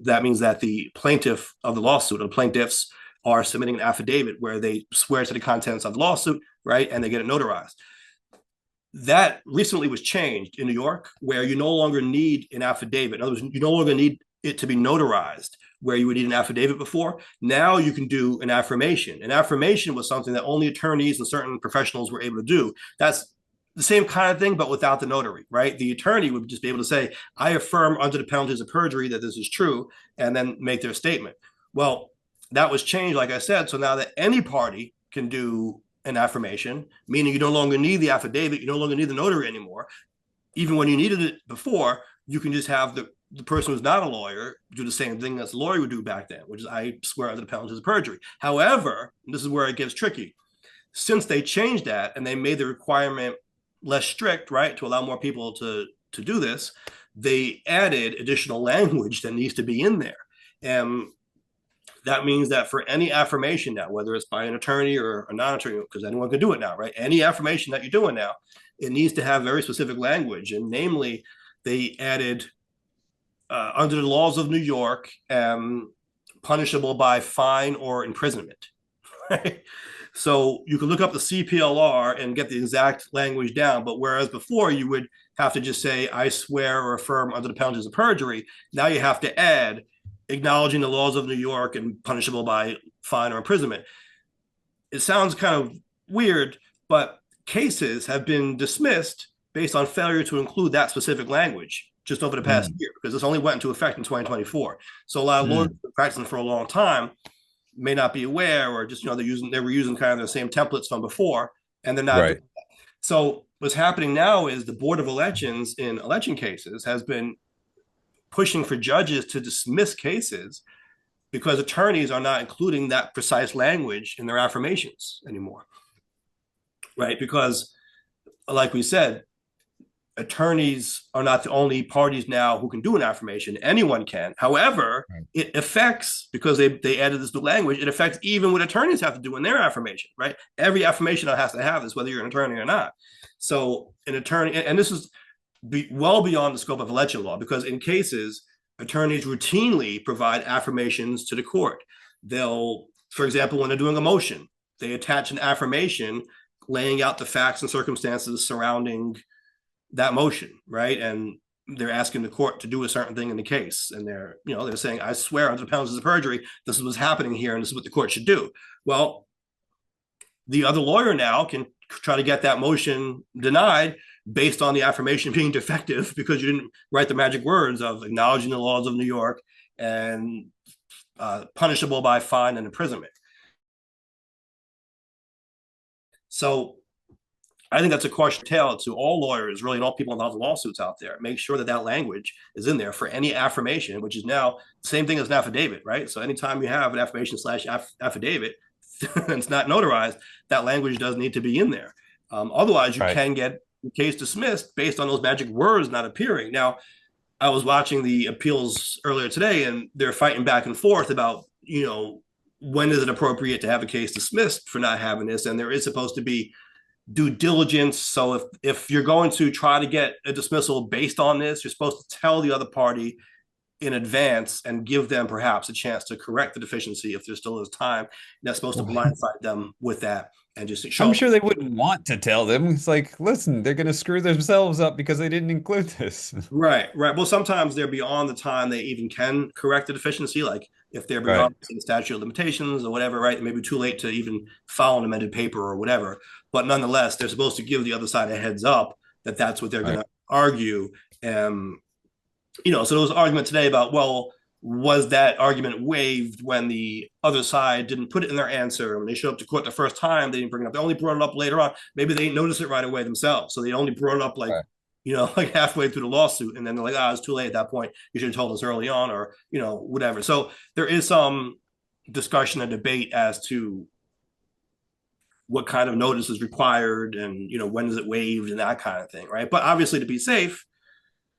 That means that the plaintiff of the lawsuit, or plaintiffs, are submitting an affidavit where they swear to the contents of the lawsuit, right? And they get it notarized. That recently was changed in New York, where you no longer need an affidavit. In other words, you no longer need it to be notarized, where you would need an affidavit before. Now you can do an affirmation. An affirmation was something that only attorneys and certain professionals were able to do. That's the same kind of thing, but without the notary, right? The attorney would just be able to say, I affirm under the penalties of perjury that this is true, and then make their statement. Well, that was changed, like I said. So now that any party can do an affirmation, meaning you no longer need the affidavit, you no longer need the notary anymore. Even when you needed it before, you can just have the person who's not a lawyer do the same thing as the lawyer would do back then, which is I swear under the penalties of perjury. However, this is where it gets tricky. Since they changed that and they made the requirement less strict, right, to allow more people to do this, they added additional language that needs to be in there. And that means that for any affirmation now, whether it's by an attorney or a non-attorney, because anyone can do it now, right? Any affirmation that you're doing now, it needs to have very specific language. And namely, they added under the laws of New York, punishable by fine or imprisonment. Right? So you can look up the CPLR and get the exact language down. But whereas before you would have to just say, I swear or affirm under the penalties of perjury, now you have to add acknowledging the laws of New York and punishable by fine or imprisonment. It sounds kind of weird, but cases have been dismissed based on failure to include that specific language just over the past year, because this only went into effect in 2024. So a lot of lawyers have been practicing for a long time may not be aware, or just, they were using kind of the same templates from before, and they're not. Right. So what's happening now is the Board of Elections in election cases has been pushing for judges to dismiss cases because attorneys are not including that precise language in their affirmations anymore, right? Because, like we said, attorneys are not the only parties now who can do an affirmation. Anyone can. However, it affects, because they added this new language, it affects even what attorneys have to do in their affirmation, right? Every affirmation has to have this, whether you're an attorney or not. So an attorney, and this is well beyond the scope of election law, because in cases, attorneys routinely provide affirmations to the court. They'll, for example, when they're doing a motion, they attach an affirmation laying out the facts and circumstances surrounding that motion, right? And they're asking the court to do a certain thing in the case, and they're saying, I swear under the penalties of perjury, this is what's happening here, and this is what the court should do. Well, the other lawyer now can try to get that motion denied based on the affirmation being defective because you didn't write the magic words of acknowledging the laws of New York and punishable by fine and imprisonment. So I think that's a caution tale to all lawyers, really, and all people involved in lawsuits out there. Make sure that language is in there for any affirmation, which is now the same thing as an affidavit, right? So anytime you have an affirmation / affidavit, it's not notarized, that language does need to be in there. Otherwise, you can get the case dismissed based on those magic words not appearing. Now, I was watching the appeals earlier today, and they're fighting back and forth about, when is it appropriate to have a case dismissed for not having this? And there is supposed to be due diligence. So if you're going to try to get a dismissal based on this, you're supposed to tell the other party in advance and give them perhaps a chance to correct the deficiency if there still is time. That's supposed to blindside them with that and just show. I'm sure they wouldn't want to tell them. It's like, listen, they're going to screw themselves up because they didn't include this. Right. Well, sometimes they're beyond the time they even can correct the deficiency. Like if they're beyond the statute of limitations or whatever, right? It may be too late to even file an amended paper or whatever. But nonetheless, they're supposed to give the other side a heads up that that's what they're going to argue. So there was an argument today about, well, was that argument waived when the other side didn't put it in their answer? When they showed up to court the first time, they didn't bring it up. They only brought it up later on. Maybe they didn't notice it right away themselves. So they only brought it up like halfway through the lawsuit. And then they're like, it's too late at that point. You should have told us early on, or, whatever. So there is some discussion and debate as to what kind of notice is required and, when is it waived and that kind of thing, right? But obviously, to be safe,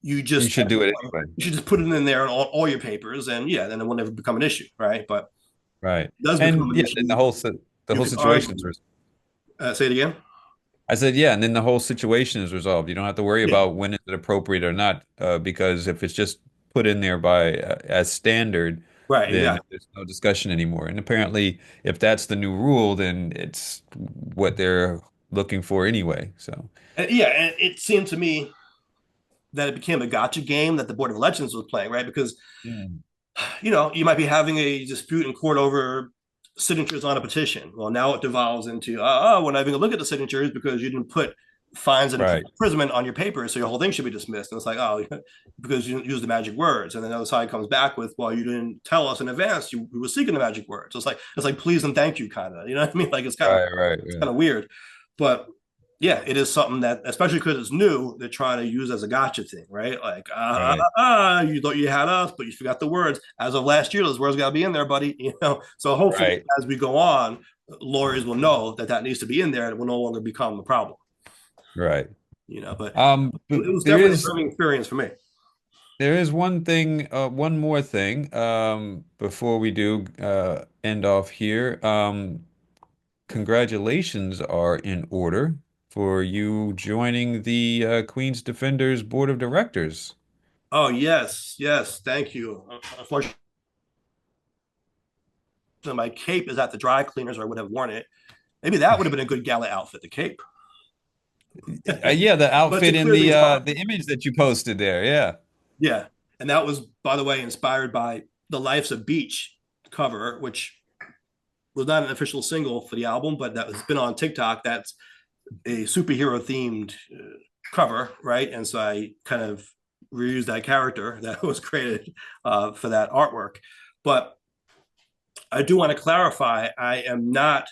you should do it anyway. You should just put it in there on all your papers, and then it will never become an issue, right? But it does become an issue. And the whole situation is resolved. Say it again. I said, and then the whole situation is resolved. You don't have to worry about when is it appropriate or not, because if it's just put in there by as standard, right, then there's no discussion anymore. And apparently, if that's the new rule, then it's what they're looking for anyway. So Yeah, and it seemed to me that it became a gotcha game that the Board of Elections was playing, right? Because mm. you might be having a dispute in court over signatures on a petition. Well, now it devolves into, we're not even gonna look at the signatures because you didn't put fines and Right, imprisonment on your paper, so your whole thing should be dismissed. And it's like, oh, because you didn't use the magic words. And then the other side comes back with, well, you didn't tell us in advance you were seeking the magic words. So it's like please and thank you, kind of. You know what I mean? Like right, it's yeah, kind of weird, but yeah, it is something that, especially because it's new, they're trying to use as a gotcha thing, right? Like, right, you thought you had us, but you forgot the words. As of last year, those words got to be in there, buddy. So hopefully, right, as we go on, lawyers will know that needs to be in there, and it will no longer become a problem. right. But But it was definitely a learning experience for me. there is one thing, one more thing, before we do end off here. Congratulations are in order for you joining the Queen's Defenders Board of Directors. Oh yes, yes, thank you. Unfortunately, my cape is at the dry cleaners, or I would have worn it. Maybe that would have been a good gala outfit, the cape. Yeah, the But to outfit in clear things up, the image that you posted there. Yeah. yeah. And that was, by the way, inspired by the Life's a Beach cover, which was not an official single for the album, but that has been on TikTok. That's a superhero themed cover, right? And so I kind of reused that character that was created for that artwork. But I do want to clarify, I am not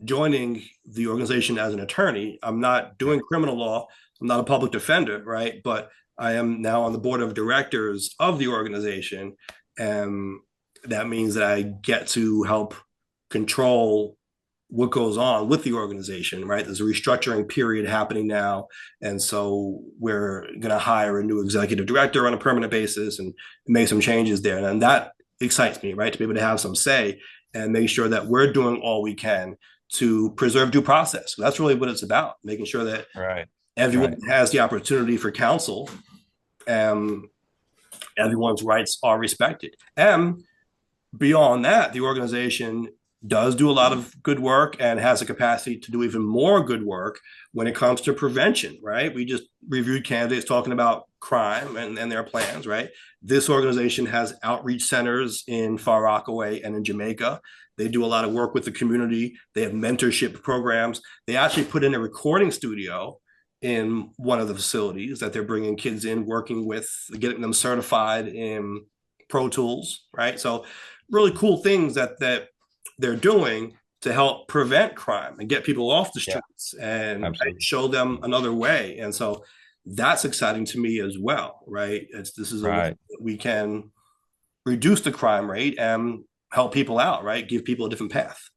joining the organization as an attorney. I'm not doing criminal law. I'm not a public defender, right? But I am now on the board of directors of the organization. And that means that I get to help control what goes on with the organization, right? There's a restructuring period happening now. And so we're going to hire a new executive director on a permanent basis and make some changes there. And that excites me, right? To be able to have some say and make sure that we're doing all we can to preserve due process. So that's really what it's about, making sure that Right. everyone Right. has the opportunity for counsel and everyone's rights are respected. And beyond that, the organization does do a lot of good work and has a capacity to do even more good work when it comes to prevention, right? We just reviewed candidates talking about crime and their plans, right? This organization has outreach centers in Far Rockaway and in Jamaica. They do a lot of work with the community. They have mentorship programs. They actually put in a recording studio in one of the facilities that they're bringing kids in, working with, getting them certified in Pro Tools, right? So really cool things that they're doing to help prevent crime and get people off the streets and show them another way. And so that's exciting to me as well, right? This is a way that we can reduce the crime rate and help people out, right? Give people a different path.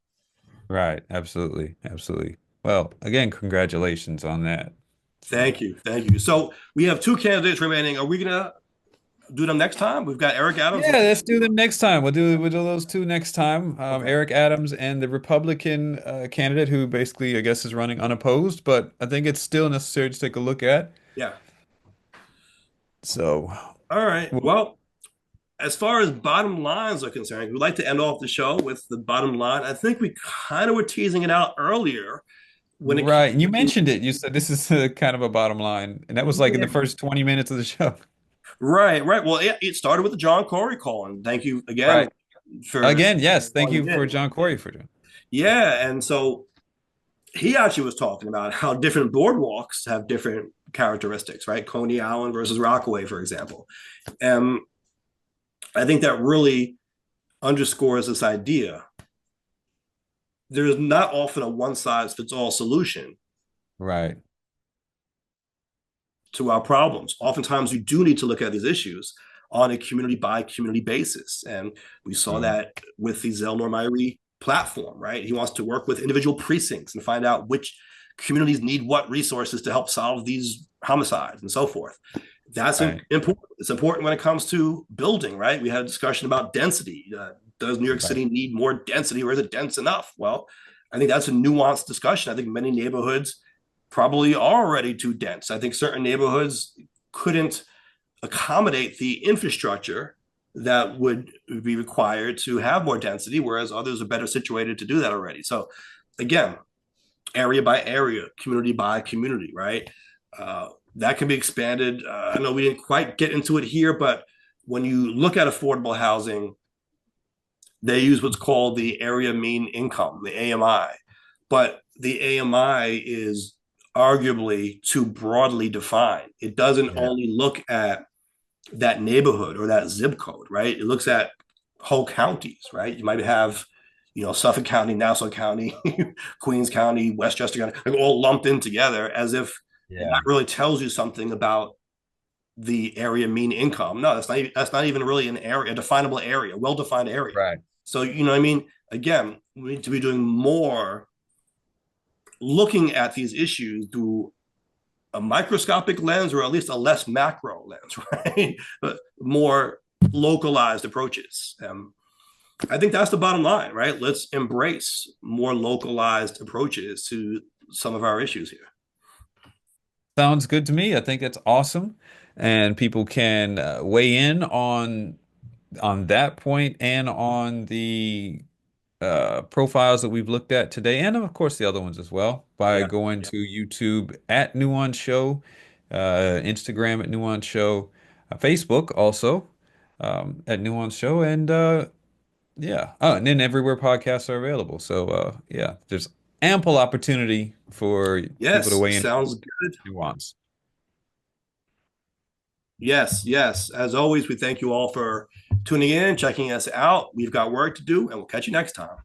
Right. Absolutely. Absolutely. Well, again, congratulations on that. Thank you. Thank you. So we have 2 candidates remaining. Are we going to do them next time? We've got Eric Adams. Yeah, let's do them next time. We'll do those 2 next time. Okay. Eric Adams and the Republican candidate who basically, I guess, is running unopposed, but I think it's still necessary to take a look at. Yeah. So, all right. Well, as far as bottom lines are concerned, we'd like to end off the show with the bottom line. I think we kind of were teasing it out earlier. Right. And you mentioned it. You said this is kind of a bottom line. And that was like in the first 20 minutes of the show. Right. Well, it started with the John Cori call. And thank you again. Yes. Thank you for John Cori for doing. Yeah. And so he actually was talking about how different boardwalks have different characteristics, right? Coney Island versus Rockaway, for example. And I think that really underscores this idea. There's not often a one-size-fits-all solution to our problems. Oftentimes, we do need to look at these issues on a community-by-community basis. And we saw that with the Zelnor Myrie platform, right? He wants to work with individual precincts and find out which communities need what resources to help solve these homicides and so forth. That's important. It's important when it comes to building, right? We had a discussion about density. Does New York City need more density, or is it dense enough? Well, I think that's a nuanced discussion. I think many neighborhoods probably are already too dense. I think certain neighborhoods couldn't accommodate the infrastructure that would be required to have more density, whereas others are better situated to do that already. So again, area by area, community by community, right? That can be expanded. I know we didn't quite get into it here, but when you look at affordable housing, they use what's called the area mean income, the AMI. But the AMI is arguably too broadly defined. It doesn't Yeah. only look at that neighborhood or that zip code, right? It looks at whole counties, right? You might have, Suffolk County, Nassau County, Queens County, Westchester County, like all lumped in together as if that Yeah. really tells you something about the area mean income. No, that's not even really an area, a definable area, well-defined area. Right. So, what I mean? Again, we need to be doing more looking at these issues through a microscopic lens or at least a less macro lens, right? But more localized approaches. I think that's the bottom line, right? Let's embrace more localized approaches to some of our issues here. Sounds good to me. I think that's awesome. And people can weigh in on that point and on the profiles that we've looked at today, and of course the other ones as well, by Yeah. going to YouTube at Nuance Show, Instagram at Nuance Show, Facebook also at Nuance Show, and yeah, oh, and then everywhere podcasts are available. So yeah, there's ample opportunity for people to Yes. weigh in Sounds good. Nuance. Yes. Yes. As always, we thank you all for tuning in, checking us out. We've got work to do, and we'll catch you next time.